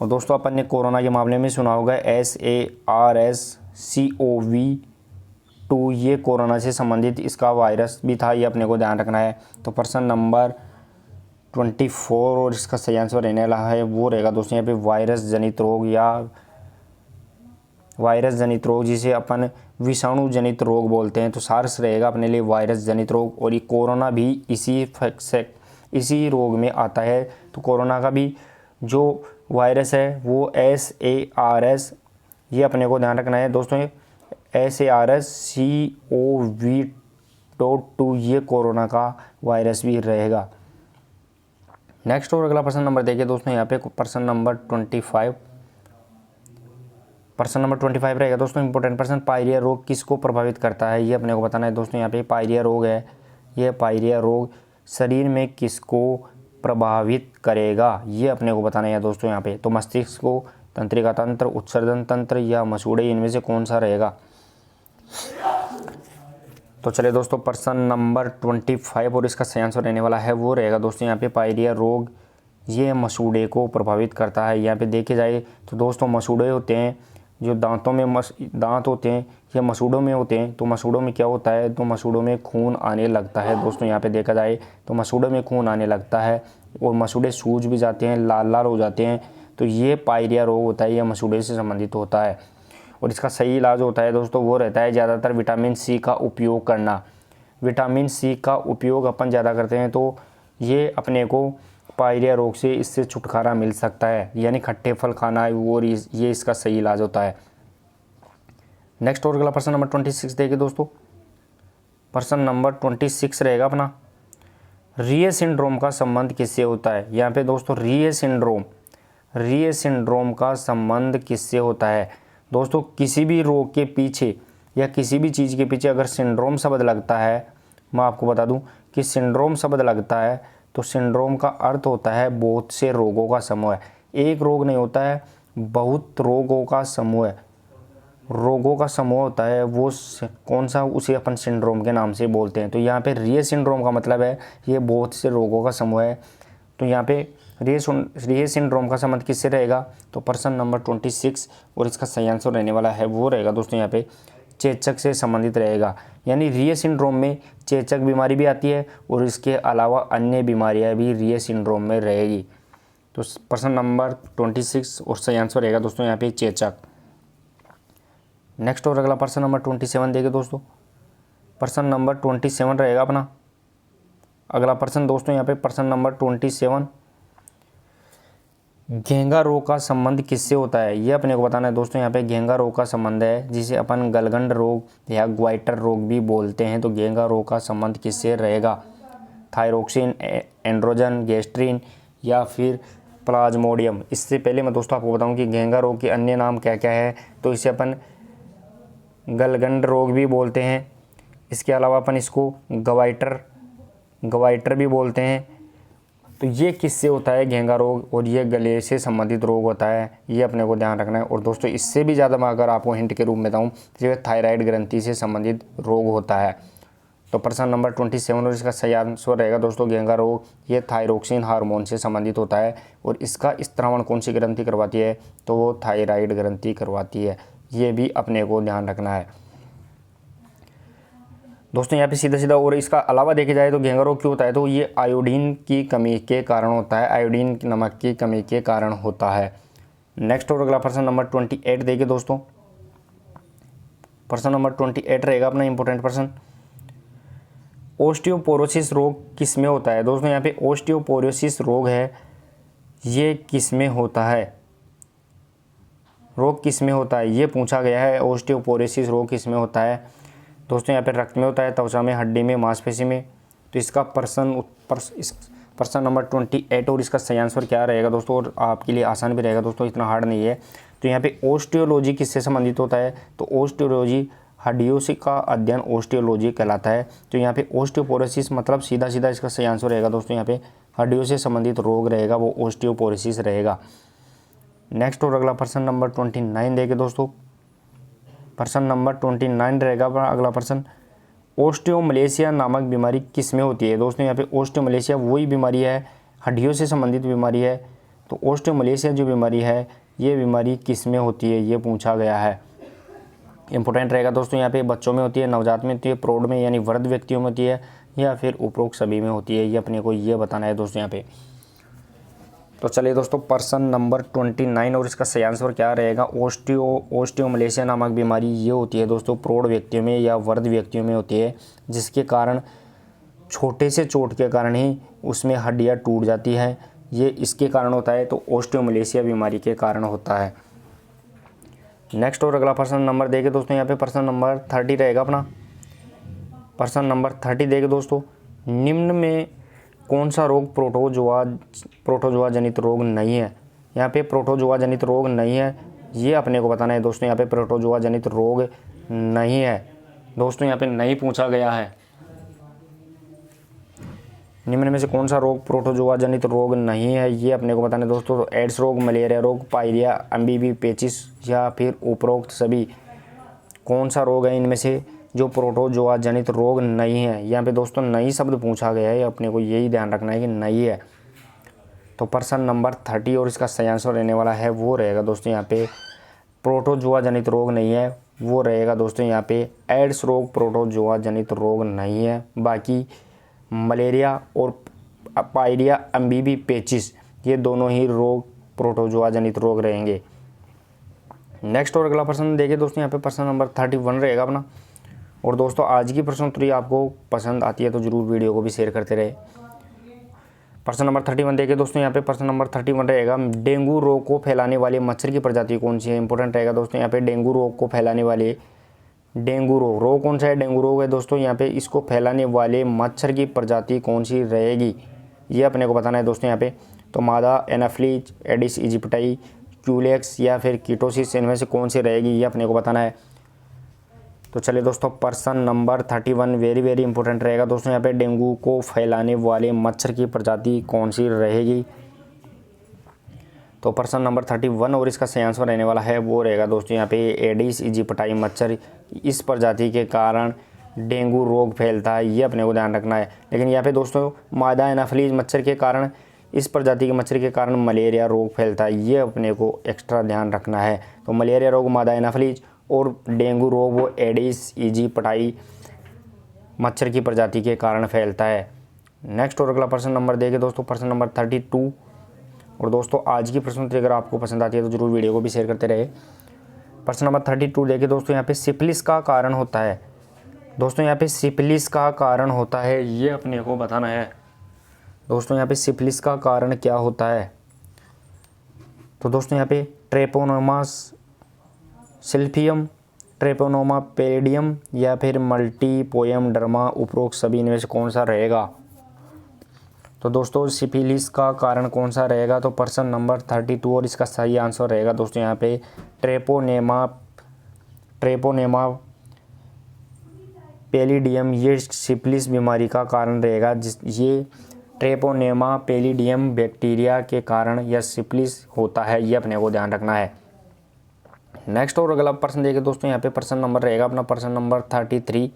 और दोस्तों अपन ने कोरोना के मामले में सुना होगा SARS-CoV-2, ये कोरोना से संबंधित इसका वायरस भी था, ये अपने को ध्यान रखना है। तो प्रश्न नंबर 24 और इसका सही आंसर रहने वाला है वो रहेगा दोस्तों यहाँ पे वायरस जनित रोग, या वायरस जनित रोग जिसे अपन विषाणु जनित रोग बोलते हैं। तो सार्स रहेगा अपने लिए वायरस जनित रोग, और ये कोरोना भी इसी रोग में आता है। तो कोरोना का भी जो वायरस है वो SARS, ये अपने को ध्यान रखना है दोस्तों, SARS-CoV-2 ये कोरोना का वायरस भी रहेगा। नेक्स्ट और अगला प्रश्न नंबर देखिए दोस्तों यहाँ पे प्रश्न नंबर 25। प्रश्न नंबर 25 रहेगा दोस्तों इंपॉर्टेंट प्रश्न, पायरिया रोग किसको प्रभावित करता है, ये अपने को बताना है दोस्तों। यहाँ पे पायरिया रोग है, ये पायरिया रोग शरीर में किसको प्रभावित करेगा, ये अपने को बताना है दोस्तों यहाँ पे। तो मस्तिष्क को, तंत्रिका तंत्र, उत्सर्जन तंत्र या मसूड़े, इनमें से कौन सा रहेगा। तो चलिए दोस्तों प्रश्न नंबर 25 और इसका सही आंसर रहने वाला है वो रहेगा दोस्तों यहाँ पे पायरिया रोग, ये मसूड़े को प्रभावित करता है। यहाँ पे देखे जाए तो दोस्तों मसूड़े होते हैं, जो दांतों में दांत होते हैं ये मसूड़ों में होते हैं। तो मसूड़ों में क्या होता है, तो मसूड़ों में खून आने लगता है दोस्तों। यहाँ पे देखा जाए तो मसूड़ों में खून आने लगता है और मसूड़े सूज भी जाते हैं, लाल लाल हो जाते हैं। तो ये पायरिया रोग होता है, यह मसूड़े से संबंधित होता है। और इसका सही इलाज होता है दोस्तों वो रहता है ज़्यादातर विटामिन सी का उपयोग करना। विटामिन सी का उपयोग अपन ज़्यादा करते हैं तो ये अपने को पायरिया रोग से इससे छुटकारा मिल सकता है, यानी खट्टे फल खाना, और ये इसका सही इलाज होता है। नेक्स्ट और अगला प्रश्न नंबर 26 देखिए दोस्तों। प्रश्न नंबर 26 रहेगा अपना, रिये सिंड्रोम का संबंध किससे होता है। यहाँ पे दोस्तों रिये सिंड्रोम का संबंध किससे होता है। दोस्तों किसी भी रोग के पीछे या किसी भी चीज़ के पीछे अगर सिंड्रोम शब्द लगता है, मैं आपको बता दूं कि सिंड्रोम शब्द लगता है तो सिंड्रोम का अर्थ होता है बहुत से रोगों का समूह है। एक रोग नहीं होता है, बहुत रोगों का समूह है। रोगों का समूह होता है वो कौन सा, उसे अपन सिंड्रोम के नाम से बोलते हैं। तो यहाँ पे रिये सिंड्रोम का मतलब है ये बहुत से रोगों का समूह है। तो यहाँ पे रिये सिंड्रोम का संबंध किससे रहेगा, तो प्रश्न नंबर 26 और इसका सही आंसर रहने वाला है वो रहेगा दोस्तों यहाँ पे चेचक से संबंधित रहेगा। यानी रिये सिंड्रोम में चेचक बीमारी भी आती है और इसके अलावा अन्य बीमारियां भी रिये सिंड्रोम में रहेगी। तो प्रश्न नंबर 26 और सही आंसर रहेगा दोस्तों यहाँ पे चेचक। नेक्स्ट और अगला प्रश्न नंबर 27 देखिए दोस्तों। प्रश्न नंबर 27 रहेगा अपना अगला प्रश्न दोस्तों यहाँ पे प्रश्न नंबर 27, घेंगा रोग का संबंध किससे होता है, ये अपने को बताना है दोस्तों। यहाँ पे घेंगा रोग का संबंध है जिसे अपन गलगंड रोग या ग्वाइटर रोग भी बोलते हैं। तो घेंगा रोग का संबंध किससे रहेगा, थायरोक्सिन, एंड्रोजन, गैस्ट्रिन या फिर प्लाज्मोडियम। इससे पहले मैं दोस्तों आपको बताऊं कि घेंगा रोग के अन्य नाम क्या क्या है। तो इसे अपन गलगंड रोग भी बोलते हैं, इसके अलावा अपन इसको ग्वाइटर भी बोलते हैं। तो ये किससे होता है घेंगा रोग, और ये गले से संबंधित रोग होता है, ये अपने को ध्यान रखना है। और दोस्तों इससे भी ज़्यादा मैं अगर आपको हिंट के रूप में बताऊँ तो ये थायराइड ग्रंथि से संबंधित रोग होता है। तो प्रश्न नंबर 27 और इसका सही आंसर रहेगा दोस्तों घेंगा रोग, ये थायरोक्सिन हार्मोन से संबंधित होता है और इसका स्त्रावण कौन सी ग्रंथि करवाती है, तो वो थायराइड ग्रंथि करवाती है। ये भी अपने को ध्यान रखना है दोस्तों यहाँ पे सीधा सीधा। और इसका अलावा देखे जाए तो घेंगा रोग क्यों होता है, तो ये आयोडीन की कमी के कारण होता है, आयोडीन नमक की कमी के कारण होता है। नेक्स्ट और अगला प्रश्न नंबर 28 देखिए दोस्तों। प्रश्न नंबर 28 रहेगा अपना इंपॉर्टेंट प्रश्न, ओस्टियोपोरोसिस रोग किस में होता है। दोस्तों यहाँ पे ओस्टियोपोरोसिस रोग है, ये किस में होता है, रोग किस में होता है, ये पूछा गया है। ओस्टियोपोरोसिस रोग किस में होता है दोस्तों, यहाँ पे रक्त में होता है, त्वचा में, हड्डी में, मांसपेशी में। तो इसका प्रश्न नंबर 28 और इसका सही आंसर क्या रहेगा दोस्तों, और आपके लिए आसान भी रहेगा दोस्तों, इतना हार्ड नहीं है। तो यहाँ पे ओस्टियोलॉजी किससे संबंधित होता है, तो ओस्टियोलॉजी हड्डियों से का अध्ययन ओस्टियोलॉजी कहलाता है। तो यहाँ पे ओस्टियोपोरोसिस मतलब सीधा सीधा इसका सही आंसर रहेगा दोस्तों यहाँ पे हड्डियों से संबंधित रोग रहेगा वो ओस्टियोपोरोसिस रहेगा। नेक्स्ट और अगला प्रश्न नंबर 29 देखिए दोस्तों। प्रश्न नंबर 29 रहेगा अगला प्रश्न, ओस्टियोमलेशिया नामक बीमारी किस में होती है। दोस्तों यहाँ पे ओस्टियोमलेशिया वही बीमारी है, हड्डियों से संबंधित बीमारी है। तो ऑस्टियोमलेशिया जो बीमारी है ये बीमारी किस में होती है, ये पूछा गया है। इंपॉर्टेंट रहेगा दोस्तों यहाँ पे बच्चों में होती है, नवजात में होती है, प्रौढ़ में यानी वृद्ध व्यक्तियों में होती है, या फिर उपरोक्त सभी में होती है, ये अपने को ये बताना है दोस्तों यहाँ पे। तो चलिए दोस्तों प्रश्न नंबर 29 और इसका सही आंसर क्या रहेगा। ऑस्टियोमलेशिया नामक बीमारी ये होती है दोस्तों प्रौढ़ व्यक्तियों में या वृद्ध व्यक्तियों में होती है, जिसके कारण छोटे से चोट के कारण ही उसमें हड्डियाँ टूट जाती है, ये इसके कारण होता है। तो ऑस्टियोमलेशिया बीमारी के कारण होता है। नेक्स्ट और अगला प्रश्न नंबर देखे दोस्तों यहाँ पे प्रश्न नंबर 30 रहेगा अपना। प्रश्न नंबर 30 देखे दोस्तों, निम्न में कौन सा रोग प्रोटोजोआ जनित रोग नहीं है। यहाँ पे प्रोटोजोआ जनित रोग नहीं है, ये अपने को बताना है दोस्तों। यहाँ पे प्रोटोजोआ जनित रोग नहीं है दोस्तों, यहाँ पे नहीं पूछा गया है। निम्न में से कौन सा रोग प्रोटोजोआ जनित रोग नहीं है, ये अपने को बताना है दोस्तों। तो एड्स रोग, मलेरिया रोग, पायरिया, एमबीबी, पेचिस या फिर उपरोक्त सभी कौन सा रोग है इनमें से जो प्रोटोजोआ जनित रोग नहीं है। यहाँ पे दोस्तों नई शब्द पूछा गया है, अपने को यही ध्यान रखना है कि नहीं है। तो प्रश्न नंबर 30 और इसका सही आंसर रहने वाला है वो रहेगा दोस्तों यहाँ पे प्रोटोजोआ जनित रोग नहीं है, वो रहेगा दोस्तों यहाँ पे एड्स रोग प्रोटोजोआ जनित रोग नहीं है। बाकी मलेरिया और पायरिया, एमबीबी, पेचिस ये दोनों ही रोग प्रोटोजोआ जनित रोग रहेंगे। नेक्स्ट और अगला प्रश्न देखिए दोस्तों यहाँ पे प्रश्न नंबर 31 रहेगा अपना। और दोस्तों आज की प्रश्न उत्तरी आपको पसंद आती है तो जरूर वीडियो को भी शेयर करते रहे। प्रश्न नंबर 31 देखिए दोस्तों यहाँ पे प्रश्न नंबर 31 रहेगा, डेंगू रोग को फैलाने वाले मच्छर की प्रजाति कौन सी है। इंपॉर्टेंट रहेगा दोस्तों यहाँ पे डेंगू रोग को फैलाने वाले डेंगू रोग कौन सा है। डेंगू रोग है दोस्तों यहाँ पे, इसको फैलाने वाले मच्छर की प्रजाति कौन सी रहेगी, ये अपने को बताना है दोस्तों यहाँ पे। तो मादा, एनाफ्लीज, एडिस इजिप्टाई, क्यूलेक्स या फिर कीटोसिस, इनमें से कौन सी रहेगी, ये अपने को बताना है। तो चलिए दोस्तों प्रश्न नंबर 31 वेरी इंपॉर्टेंट रहेगा दोस्तों यहाँ पे, डेंगू को फैलाने वाले मच्छर की प्रजाति कौन सी रहेगी। तो प्रश्न नंबर 31 और इसका सही आंसर रहने वाला है वो रहेगा दोस्तों यहाँ पे एडिस इजिप्टाई मच्छर, इस प्रजाति के कारण डेंगू रोग फैलता है, ये अपने को ध्यान रखना है। लेकिन यहाँ पे दोस्तों मादा एनाफ्लीज मच्छर के कारण, इस प्रजाति के मच्छर के कारण मलेरिया रोग फैलता है, ये अपने को एक्स्ट्रा ध्यान रखना है। तो मलेरिया रोग मादा एनाफ्लीज और डेंगू रोग वो एडिस इजिप्टाई मच्छर की प्रजाति के कारण फैलता है। नेक्स्ट और अगला प्रश्न नंबर देखे दोस्तों प्रश्न नंबर 32। और दोस्तों आज की प्रश्न अगर आपको पसंद आती है तो जरूर वीडियो को भी शेयर करते रहे। प्रश्न नंबर 32 देखिए दोस्तों यहाँ पे सिफिलिस का कारण होता है। दोस्तों यहाँ पे सिफिलिस का कारण होता है, ये अपने को बताना है दोस्तों। यहाँ पे सिफिलिस का कारण क्या होता है। तो दोस्तों यहाँ पे ट्रेपोनोमा सिल्फियम, ट्रेपोनोमा पेरिडियम या फिर मल्टीपोयम डर्मा, उपरोक्त सभी इनमें से कौन सा रहेगा। तो दोस्तों सिफिलिस का कारण कौन सा रहेगा। तो प्रश्न नंबर 32 और इसका सही आंसर रहेगा दोस्तों यहाँ पे ट्रेपोनेमा पेलिडियम, ये सिफिलिस बीमारी का कारण रहेगा। ये ट्रेपोनेमा पेलिडियम बैक्टीरिया के कारण यह सिफिलिस होता है, ये अपने को ध्यान रखना है। नेक्स्ट और अगला प्रश्न देखिए दोस्तों यहाँ पे प्रश्न नंबर रहेगा अपना प्रश्न नंबर 33।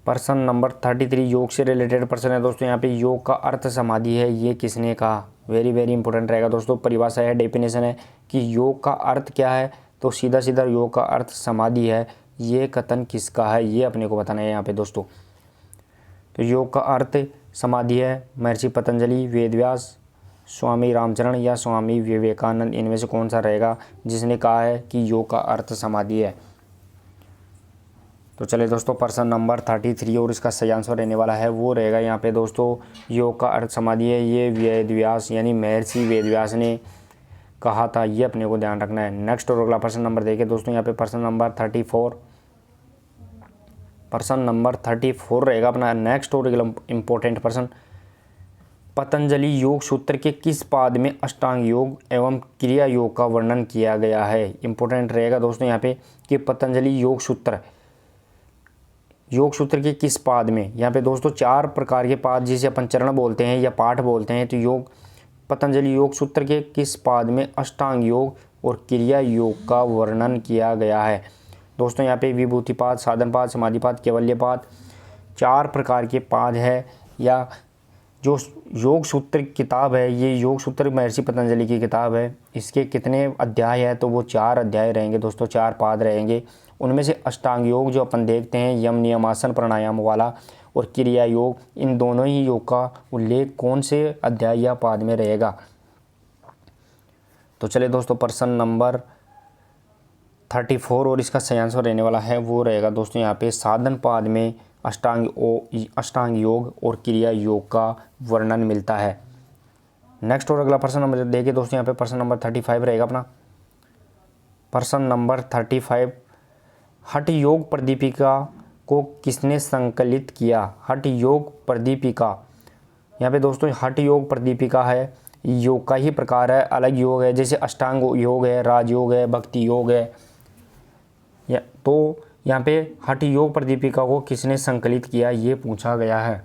प्रश्न नंबर 33 योग से रिलेटेड प्रश्न है दोस्तों। यहाँ पे योग का अर्थ समाधि है, ये किसने कहा। वेरी इंपॉर्टेंट रहेगा दोस्तों। परिभाषा है, डेफिनेशन है कि योग का अर्थ क्या है। तो सीधा योग का अर्थ समाधि है, ये कथन किसका है, ये अपने को बताना है यहाँ पे दोस्तों। तो योग का अर्थ समाधि है, महर्षि पतंजलि, वेदव्यास, स्वामी रामचरण या स्वामी विवेकानंद, इनमें से कौन सा रहेगा जिसने कहा है कि योग का अर्थ समाधि है। तो चलिए दोस्तों प्रश्न नंबर 33 और इसका सही आंसर रहने वाला है वो रहेगा यहाँ पे दोस्तों योग का अर्थ समाधि है, ये वेदव्यास यानी महर्षि वेदव्यास ने कहा था, ये अपने को ध्यान रखना है। नेक्स्ट और अगला प्रश्न नंबर देखिए दोस्तों यहाँ पे प्रश्न नंबर 34। प्रश्न नंबर 34 रहेगा अपना नेक्स्ट और इम्पोर्टेंट प्रश्न, पतंजलि योग सूत्र के किस पाद में अष्टांग योग एवं क्रिया योग का वर्णन किया गया है। इंपॉर्टेंट रहेगा दोस्तों यहाँ पे कि पतंजलि योग सूत्र के किस पाद में। यहाँ पे दोस्तों 4 प्रकार के पाद जिसे अपन चरण बोलते हैं या पाठ बोलते हैं। तो पतंजलि योग सूत्र के किस पाद में अष्टांग योग और क्रिया योग का वर्णन किया गया है। दोस्तों यहाँ पे विभूतिपाद, साधनपाद, समाधिपाद, कैवल्यपाद 4 प्रकार के पाद है या जो योग सूत्र किताब है, ये योग सूत्र महर्षि पतंजलि की किताब है। इसके कितने अध्याय है, तो वो 4 अध्याय रहेंगे दोस्तों, 4 पाद रहेंगे। उनमें से अष्टांग योग जो अपन देखते हैं, यम नियमासन प्राणायाम वाला, और क्रिया योग, इन दोनों ही योग का उल्लेख कौन से अध्याय या पाद में रहेगा। तो चलिए दोस्तों, प्रश्न नंबर 34 और इसका सही आंसर रहने वाला है वो रहेगा दोस्तों यहाँ पे साधन पाद में अष्टांग योग और क्रिया योग का वर्णन मिलता है। नेक्स्ट और अगला प्रश्न नंबर देखिए दोस्तों, यहाँ पे प्रश्न नंबर 35 रहेगा अपना। प्रश्न नंबर 35, हठ योग प्रदीपिका को किसने संकलित किया। हठ योग प्रदीपिका, यहाँ पे दोस्तों हठ योग प्रदीपिका है, योग का ही प्रकार है, अलग योग है। जैसे अष्टांग योग है, राजयोग है, भक्ति योग है, तो यहाँ पे हठ योग प्रदीपिका को किसने संकलित किया, ये पूछा गया है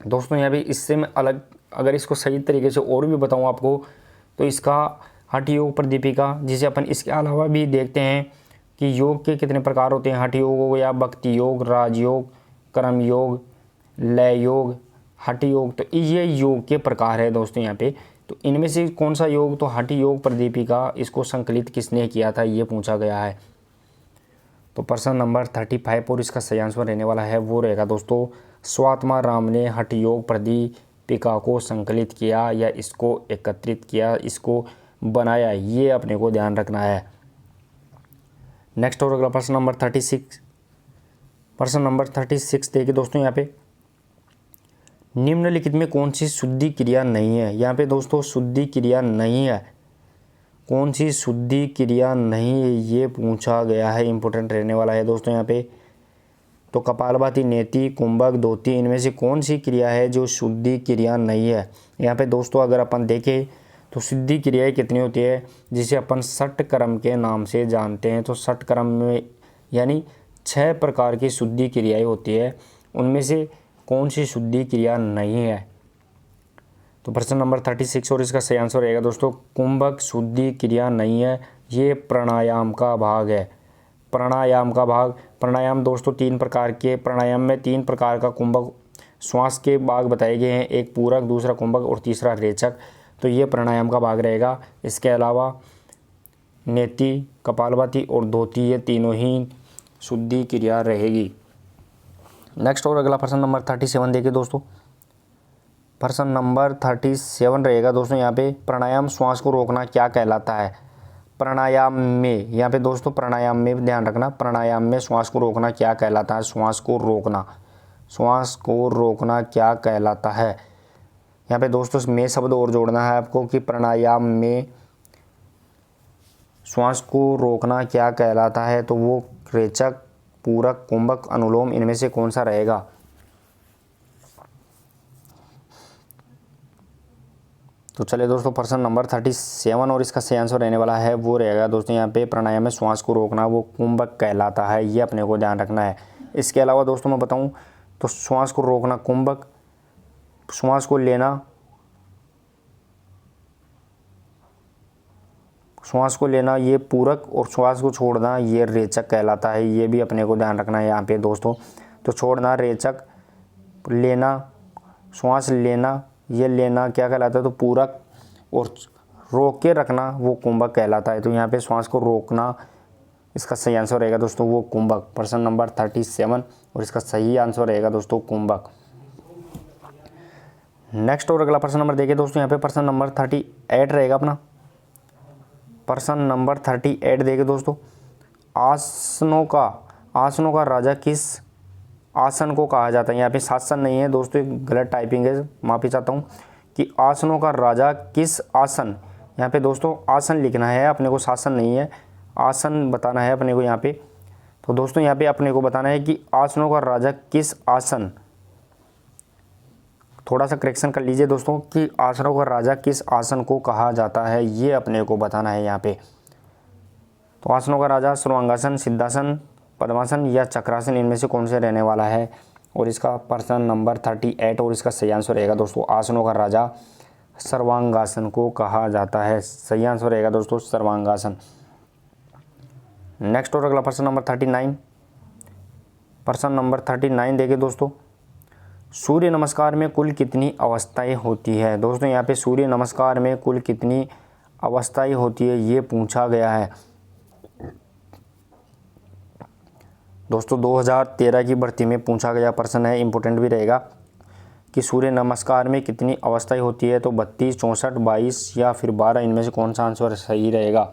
दोस्तों। यहाँ पे इससे मैं अलग अगर इसको सही तरीके से और भी बताऊँ आपको, तो इसका हठ योग प्रदीपिका, जिसे अपन इसके अलावा भी देखते हैं कि योग के कितने प्रकार होते हैं। हठ योग हो गया, भक्ति योग, राजयोग, कर्म योग, लय योग, हठ योग, तो ये योग के प्रकार है दोस्तों यहाँ पे। तो इनमें से कौन सा योग, तो हठ योग प्रदीपिका, इसको संकलित किसने किया था, ये पूछा गया है। तो प्रश्न नंबर 35 और इसका सही आंसर रहने वाला है वो रहेगा दोस्तों, स्वात्मा राम ने हठ योग प्रदीपिका को संकलित किया या इसको एकत्रित किया, इसको बनाया, ये अपने को ध्यान रखना है। नेक्स्ट और अगला प्रश्न नंबर 36, प्रश्न नंबर 36 देखिए दोस्तों यहाँ पे, निम्नलिखित में कौन सी शुद्धि क्रिया नहीं है। यहाँ पे दोस्तों शुद्धि क्रिया नहीं है, कौन सी शुद्धि क्रिया नहीं है, ये पूछा गया है, इंपॉर्टेंट रहने वाला है दोस्तों यहाँ पे। तो कपालभाति, नेति, कुंभक, धोती, इनमें से कौन सी क्रिया है जो शुद्धि क्रिया नहीं है। यहाँ पे दोस्तों अगर अपन देखें तो शुद्धि क्रियाएं कितनी होती है, जिसे अपन षट कर्म के नाम से जानते हैं। तो षट कर्म में यानी 6 प्रकार की शुद्धि क्रियाएं होती है, उनमें से कौन सी शुद्धि क्रिया नहीं है। तो प्रश्न नंबर 36 और इसका सही आंसर रहेगा दोस्तों, कुंभक शुद्धि क्रिया नहीं है, ये प्राणायाम का भाग है। प्राणायाम का भाग, प्राणायाम दोस्तों 3 प्रकार के, प्राणायाम में 3 प्रकार का कुंभक श्वास के भाग बताए गए हैं, एक पूरक, दूसरा कुंभक और तीसरा रेचक। तो ये प्राणायाम का भाग रहेगा। इसके अलावा नेति, कपालभाति और धोती, ये तीनों ही शुद्धि क्रिया रहेगी। नेक्स्ट और अगला प्रश्न नंबर 37 देखिए दोस्तों, प्रश्न नंबर 37 रहेगा दोस्तों यहाँ पे, प्राणायाम श्वास को रोकना क्या कहलाता है। प्राणायाम में, यहाँ पे दोस्तों प्राणायाम में ध्यान रखना, प्राणायाम में श्वास को रोकना क्या कहलाता है। श्वास को रोकना, श्वास को रोकना क्या कहलाता है। यहाँ पे दोस्तों में शब्द और जोड़ना है आपको कि प्राणायाम में श्वास को रोकना क्या कहलाता है, तो वो रेचक, पूरक, कुंभक, अनुलोम, इनमें से कौन सा रहेगा। तो चलिए दोस्तों, प्रश्न नंबर 37 और इसका सही आंसर रहने वाला है वो रहेगा दोस्तों यहाँ पे, प्राणायाम में श्वास को रोकना वो कुंभक कहलाता है, ये अपने को ध्यान रखना है। इसके अलावा दोस्तों मैं बताऊं तो श्वास को रोकना कुंभक, श्वास को लेना ये पूरक, और श्वास को छोड़ना ये रेचक कहलाता है, ये भी अपने को ध्यान रखना है यहाँ पे दोस्तों। तो छोड़ना रेचक, लेना, श्वास लेना, ये लेना क्या कहलाता है, तो पूरक, और रोक के रखना वो कुंभक कहलाता है। तो यहाँ पे श्वास को रोकना इसका सही आंसर रहेगा दोस्तों वो कुंभक। प्रश्न नंबर 37 और इसका सही आंसर रहेगा दोस्तों कुंभक। नेक्स्ट और अगला प्रश्न नंबर देखिए दोस्तों यहाँ पे, प्रश्न नंबर 38 रहेगा अपना। प्रश्न नंबर 38 देखिए दोस्तों, आसनों का राजा किस आसन को कहा जाता है। यहाँ पे शासन नहीं है दोस्तों, गलत टाइपिंग है, माफ़ी चाहता हूँ। कि आसनों का राजा किस आसन, यहाँ पे दोस्तों आसन लिखना है अपने को, शासन नहीं है, आसन बताना है अपने को यहाँ पे। तो दोस्तों यहाँ पे अपने को बताना है कि आसनों का राजा किस आसन, थोड़ा सा करेक्शन कर लीजिए दोस्तों, कि आसनों का राजा किस आसन को कहा जाता है, ये अपने को बताना है यहाँ पे। तो आसनों का राजा सर्वांगासन, सिद्धासन, पद्मासन या चक्रासन, इनमें से कौन से रहने वाला है। और इसका प्रश्न नंबर 38 और इसका सही आंसर रहेगा दोस्तों, आसनों का राजा सर्वांगासन को कहा जाता है। सही आंसर रहेगा दोस्तों सर्वांगासन। नेक्स्ट और अगला प्रश्न नंबर 39, प्रश्न नंबर 39 देखिए दोस्तों, सूर्य नमस्कार में कुल कितनी अवस्थाएं होती है। दोस्तों यहाँ पे सूर्य नमस्कार में कुल कितनी अवस्थाएं होती है ये पूछा गया है। दोस्तों 2013 की भर्ती में पूछा गया प्रश्न है, इंपॉर्टेंट भी रहेगा कि सूर्य नमस्कार में कितनी अवस्थाएं होती है। तो 32, 64, 22 या फिर 12, इनमें से कौन सा आंसर सही रहेगा।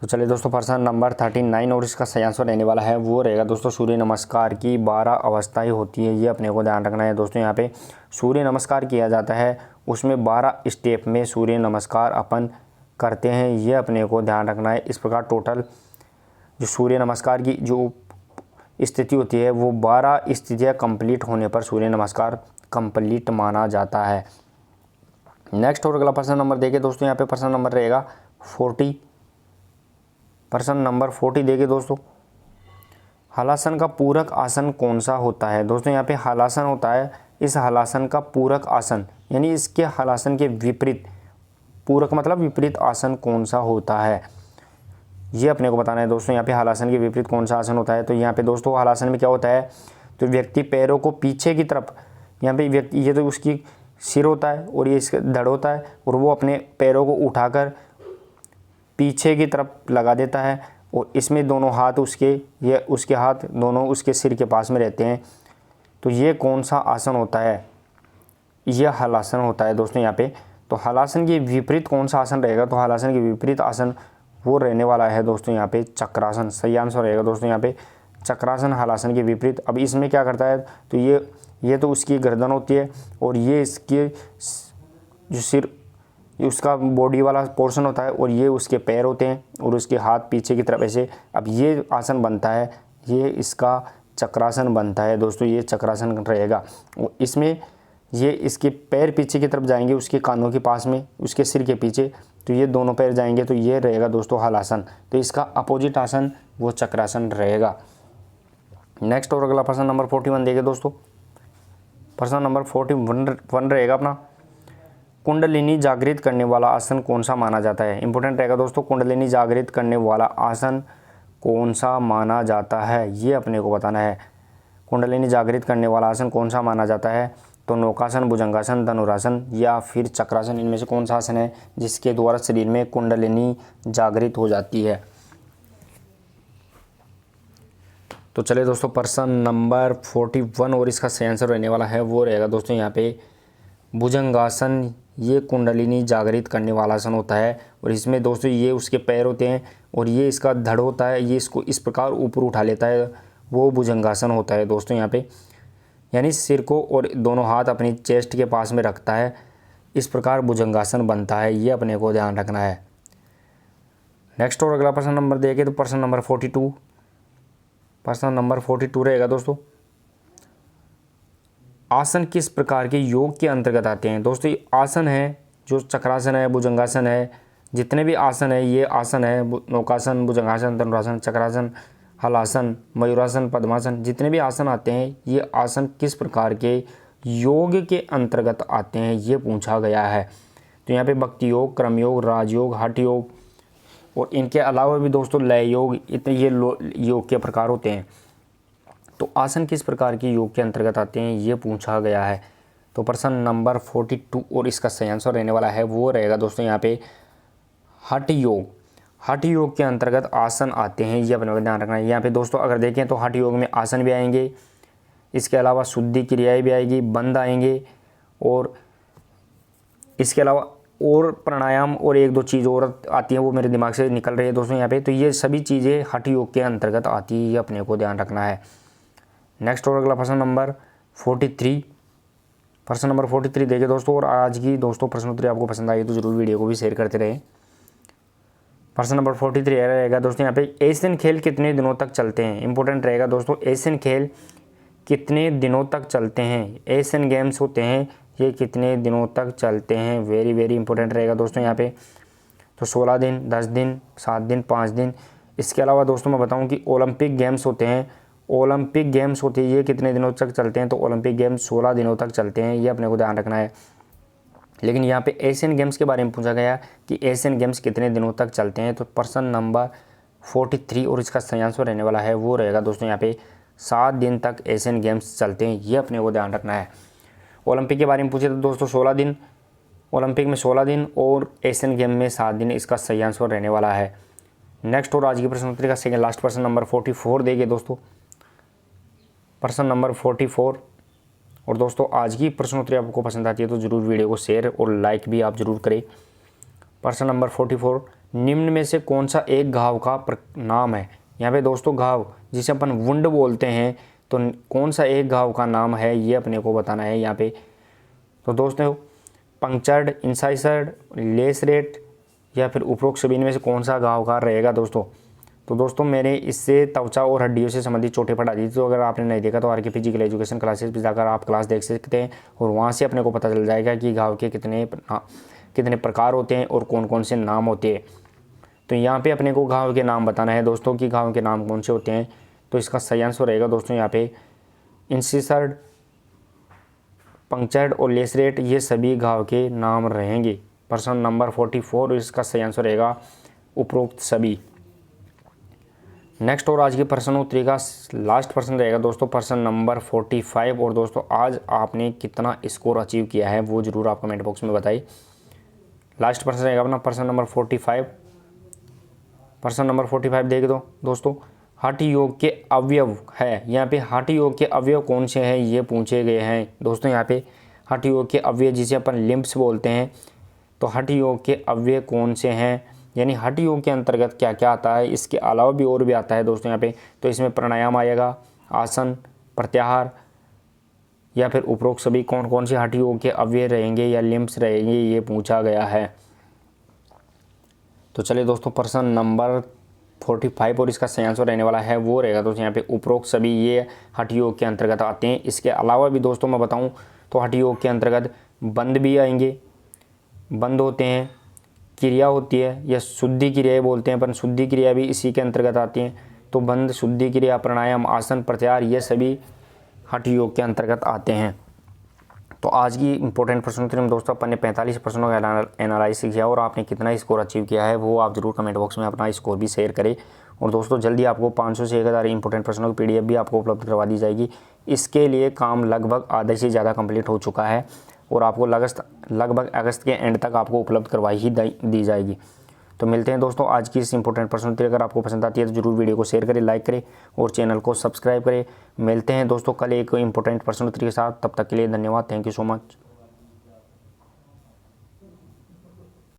तो चलिए दोस्तों प्रश्न नंबर 39 और इसका सही आंसर रहने वाला है वो रहेगा दोस्तों सूर्य नमस्कार की 12 अवस्थाएं होती है, ये अपने को ध्यान रखना है। दोस्तों यहाँ पे सूर्य नमस्कार किया जाता है, उसमें 12 स्टेप में सूर्य नमस्कार अपन करते हैं, ये अपने को ध्यान रखना है। इस प्रकार टोटल जो सूर्य नमस्कार की जो स्थिति होती है वो 12 स्थितियाँ कंप्लीट होने पर सूर्य नमस्कार कंप्लीट माना जाता है। नेक्स्ट और अगला प्रश्न नंबर देखे दोस्तों, यहाँ पे प्रश्न नंबर रहेगा 40। प्रश्न नंबर 40 देखे दोस्तों, हलासन का पूरक आसन कौन सा होता है। दोस्तों यहाँ पे हलासन होता है, इस हलासन का पूरक आसन यानी इसके हलासन के विपरीत, पूरक मतलब विपरीत आसन कौन सा होता है, ये अपने को बताना है। दोस्तों यहाँ पे हलासन के विपरीत कौन सा आसन होता है। तो यहाँ पे दोस्तों हलासन में क्या होता है, तो व्यक्ति पैरों को पीछे की तरफ, यहाँ पे व्यक्ति ये तो उसकी सिर होता है और ये इसका धड़ होता है, और वो अपने पैरों को उठाकर पीछे की तरफ लगा देता है, और इसमें दोनों हाथ उसके हाथ दोनों उसके सिर के पास में रहते हैं। तो ये कौन सा आसन होता है, यह हलासन होता है दोस्तों यहाँ पे। तो हलासन के विपरीत कौन सा आसन रहेगा, तो हलासन के विपरीत आसन वो रहने वाला है दोस्तों यहाँ पे चक्रासन, सही आंसर रहेगा दोस्तों यहाँ पे चक्रासन हलासन के विपरीत। अब इसमें क्या करता है, तो ये तो उसकी गर्दन होती है, और ये इसके जो सिर उसका बॉडी वाला पोर्शन होता है, और ये उसके पैर होते हैं, और उसके हाथ पीछे की तरफ ऐसे। अब ये आसन बनता है, ये इसका चक्रासन बनता है दोस्तों, ये चक्रासन रहेगा। और इसमें ये इसके पैर पीछे की तरफ जाएंगे, उसके कानों के पास में, उसके सिर के पीछे, तो ये दोनों पैर जाएंगे, तो ये रहेगा दोस्तों हलासन। तो इसका अपोजिट आसन वो चक्रासन रहेगा। नेक्स्ट और अगला प्रश्न नंबर 41 देखे दोस्तों, प्रश्न नंबर 41 रहेगा अपना, कुंडलिनी जागृत करने वाला आसन कौन सा माना जाता है। इंपॉर्टेंट रहेगा दोस्तों, कुंडलिनी जागृत करने वाला आसन कौन सा माना जाता है, ये अपने को बताना है। कुंडलिनी जागृत करने वाला आसन कौन सा माना जाता है, तो नौकासन, भुजंगासन, धनुरासन या फिर चक्रासन, इनमें से कौन सा आसन है जिसके द्वारा शरीर में कुंडलिनी जागृत हो जाती है। तो चलिए दोस्तों प्रश्न नंबर 41 और इसका सही आंसर रहने वाला है वो रहेगा दोस्तों यहाँ पे भुजंगासन, ये कुंडलिनी जागृत करने वाला आसन होता है। और इसमें दोस्तों ये उसके पैर होते हैं और ये इसका धड़ होता है, ये इसको इस प्रकार ऊपर उठा लेता है, वो भुजंगासन होता है दोस्तों यहाँ पे, यानी सिर को और दोनों हाथ अपनी चेस्ट के पास में रखता है, इस प्रकार भुजंगासन बनता है, ये अपने को ध्यान रखना है। नेक्स्ट और अगला प्रश्न नंबर देखें तो प्रश्न नंबर 42, प्रश्न नंबर 42 रहेगा दोस्तों, आसन किस प्रकार के योग के अंतर्गत आते हैं। दोस्तों ये आसन है, जो चक्रासन है, भुजंगासन है, जितने भी आसन है ये आसन है, नौकासन, भुजंगासन, धनुरासन, चक्रासन, हलासन, मयूरासन, पद्मासन, जितने भी आसन आते हैं ये आसन किस प्रकार के योग के अंतर्गत आते हैं, ये पूछा गया है। तो यहाँ पे भक्ति योग, क्रम योग, राजयोग, हठ योग और इनके अलावा भी दोस्तों लय योग, इतने ये योग के प्रकार होते हैं। तो आसन किस प्रकार के योग के अंतर्गत आते हैं ये पूछा गया है। तो प्रश्न नंबर 42 और इसका सही आंसर रहने वाला है वो रहेगा दोस्तों यहाँ पे हठ योग। हठ योग के अंतर्गत आसन आते हैं, ये अपने को ध्यान रखना है। यहाँ पे दोस्तों अगर देखें तो हठ योग में आसन भी आएंगे, इसके अलावा शुद्धि क्रियाएँ भी आएगी, बंद आएंगे, और इसके अलावा और प्राणायाम और एक दो चीज़ और आती हैं, वो मेरे दिमाग से निकल रही है दोस्तों यहाँ पे। तो ये सभी चीज़ें हठ योग के अंतर्गत आती है, ये अपने को ध्यान रखना है। नेक्स्ट और अगला प्रश्न नंबर 43, प्रश्न नंबर 43 देखिए दोस्तों। और आज की दोस्तों प्रश्नोत्तरी आपको पसंद आई तो जरूर वीडियो को भी शेयर करते रहे। प्रश्न नंबर 43 रहेगा दोस्तों यहाँ पे, एशियन खेल कितने दिनों तक चलते हैं। इंपॉर्टेंट रहेगा दोस्तों, एशियन खेल कितने दिनों तक चलते हैं, एशियन गेम्स होते हैं ये कितने दिनों तक चलते हैं, वेरी वेरी इंपॉर्टेंट रहेगा दोस्तों यहाँ पे। तो 16 दिन, 10 दिन, 7 दिन, 5 दिन। इसके अलावा दोस्तों मैं बताऊँ कि ओलंपिक गेम्स होते हैं, ओलंपिक गेम्स होते हैं ये कितने दिनों तक चलते हैं, तो ओलंपिक गेम्स 16 दिनों तक चलते हैं, ये अपने को ध्यान रखना है। लेकिन यहाँ पे एशियन गेम्स के बारे में पूछा गया कि एशियन गेम्स कितने दिनों तक चलते हैं। तो प्रश्न नंबर 43 और इसका सही आंसर रहने वाला है वो रहेगा दोस्तों यहाँ पे 7 दिन तक एशियन गेम्स चलते हैं, ये अपने को ध्यान रखना है। ओलंपिक के बारे में पूछे तो दोस्तों 16 दिन, ओलंपिक में 16 दिन और एशियन गेम में 7 दिन इसका सही आंसर रहने वाला है। नेक्स्ट और आज की प्रश्न उत्तरी का सेकेंड लास्ट प्रश्न नंबर 44 देखिए दोस्तों, प्रश्न नंबर 44। और दोस्तों आज की प्रश्न उत्तरी आपको पसंद आती है तो ज़रूर वीडियो को शेयर और लाइक भी आप ज़रूर करें। प्रश्न नंबर 44, निम्न में से कौन सा एक घाव का नाम है। यहाँ पे दोस्तों घाव जिसे अपन वुंड बोलते हैं, तो कौन सा एक घाव का नाम है ये अपने को बताना है यहाँ पे। तो दोस्तों पंक्चर्ड, इंसाइसर्ड, लेसरेट या फिर उपरोक्त सभी में से कौन सा घाव का रहेगा दोस्तों। तो दोस्तों मैंने इससे त्वचा और हड्डियों से संबंधित चोटें पढ़ा दी थी, तो अगर आपने नहीं देखा तो आर के फिजिकल एजुकेशन क्लासेस पर जाकर आप क्लास देख सकते हैं और वहाँ से अपने को पता चल जाएगा कि घाव के कितने प्रकार होते हैं और कौन कौन से नाम होते हैं। तो यहाँ पे अपने को घाव के नाम बताना है दोस्तों कि घाव के नाम कौन से होते हैं। तो इसका सही आंसर रहेगा दोस्तों यहाँ पे इंसिसर्ड, पंक्चर्ड और लेसरेट, ये सभी घाव के नाम रहेंगे। प्रश्न नंबर 44 इसका सही आंसर रहेगा उपरोक्त सभी। नेक्स्ट और आज के प्रश्न उत्तरी का लास्ट प्रश्न रहेगा दोस्तों प्रश्न नंबर 45। और दोस्तों आज आपने कितना स्कोर अचीव किया है वो ज़रूर आप कमेंट बॉक्स में बताइए। लास्ट प्रश्न रहेगा अपना प्रश्न नंबर 45। प्रश्न नंबर 45 देख दो दोस्तों, हठ योग के अवयव है, यहाँ पे हठ योग के अवयव कौन से हैं ये पूछे गए हैं दोस्तों। यहाँ पे हठ योग के अवयव जिसे अपन लिम्ब्स बोलते हैं, तो हठ योग के अवयव कौन से हैं, यानी हठ योग के अंतर्गत क्या क्या आता है, इसके अलावा भी और भी आता है दोस्तों यहाँ पे। तो इसमें प्राणायाम आएगा, आसन, प्रत्याहार या फिर उपरोक्त सभी कौन कौन से हठ योग के अवयव रहेंगे या लिम्ब्स रहेंगे ये पूछा गया है। तो चलिए दोस्तों प्रश्न नंबर 45 और इसका सही आंसर रहने वाला है वो रहेगा दोस्तों यहाँ पे उपरोक्त सभी ये हठ योग के अंतर्गत आते हैं। इसके अलावा भी दोस्तों मैं बताऊं तो हठ योग के अंतर्गत बंद भी आएंगे, बंद होते हैं, क्रिया होती है या शुद्धि क्रियाएं बोलते हैं अपन, शुद्धि क्रिया भी इसी के अंतर्गत आती हैं। तो बंद, शुद्धि क्रिया, प्राणायाम, आसन, प्रत्याहार ये सभी हठ योग के अंतर्गत आते हैं। तो आज की इंपॉर्टेंट प्रश्न उत्तरी में दोस्तों अपन ने 45 प्रश्नों का एनालाइसिस किया और आपने कितना स्कोर अचीव किया है वो आप जरूर कमेंट बॉक्स में अपना स्कोर भी शेयर करें। और दोस्तों जल्दी आपको 500 से 1000 इंपॉर्टेंट प्रश्नों की PDF भी आपको उपलब्ध करवा दी जाएगी। इसके लिए काम लगभग आधे से ज़्यादा कंप्लीट हो चुका है और आपको लगभग अगस्त के एंड तक आपको उपलब्ध करवाई ही दी जाएगी। तो मिलते हैं दोस्तों आज की इस इंपॉर्टेंट प्रश्न उत्तरी। अगर आपको पसंद आती है तो जरूर वीडियो को शेयर करें, लाइक करें और चैनल को सब्सक्राइब करें। मिलते हैं दोस्तों कल एक इंपॉर्टेंट प्रश्न उत्तरी के साथ, तब तक के लिए धन्यवाद। Thank you so much.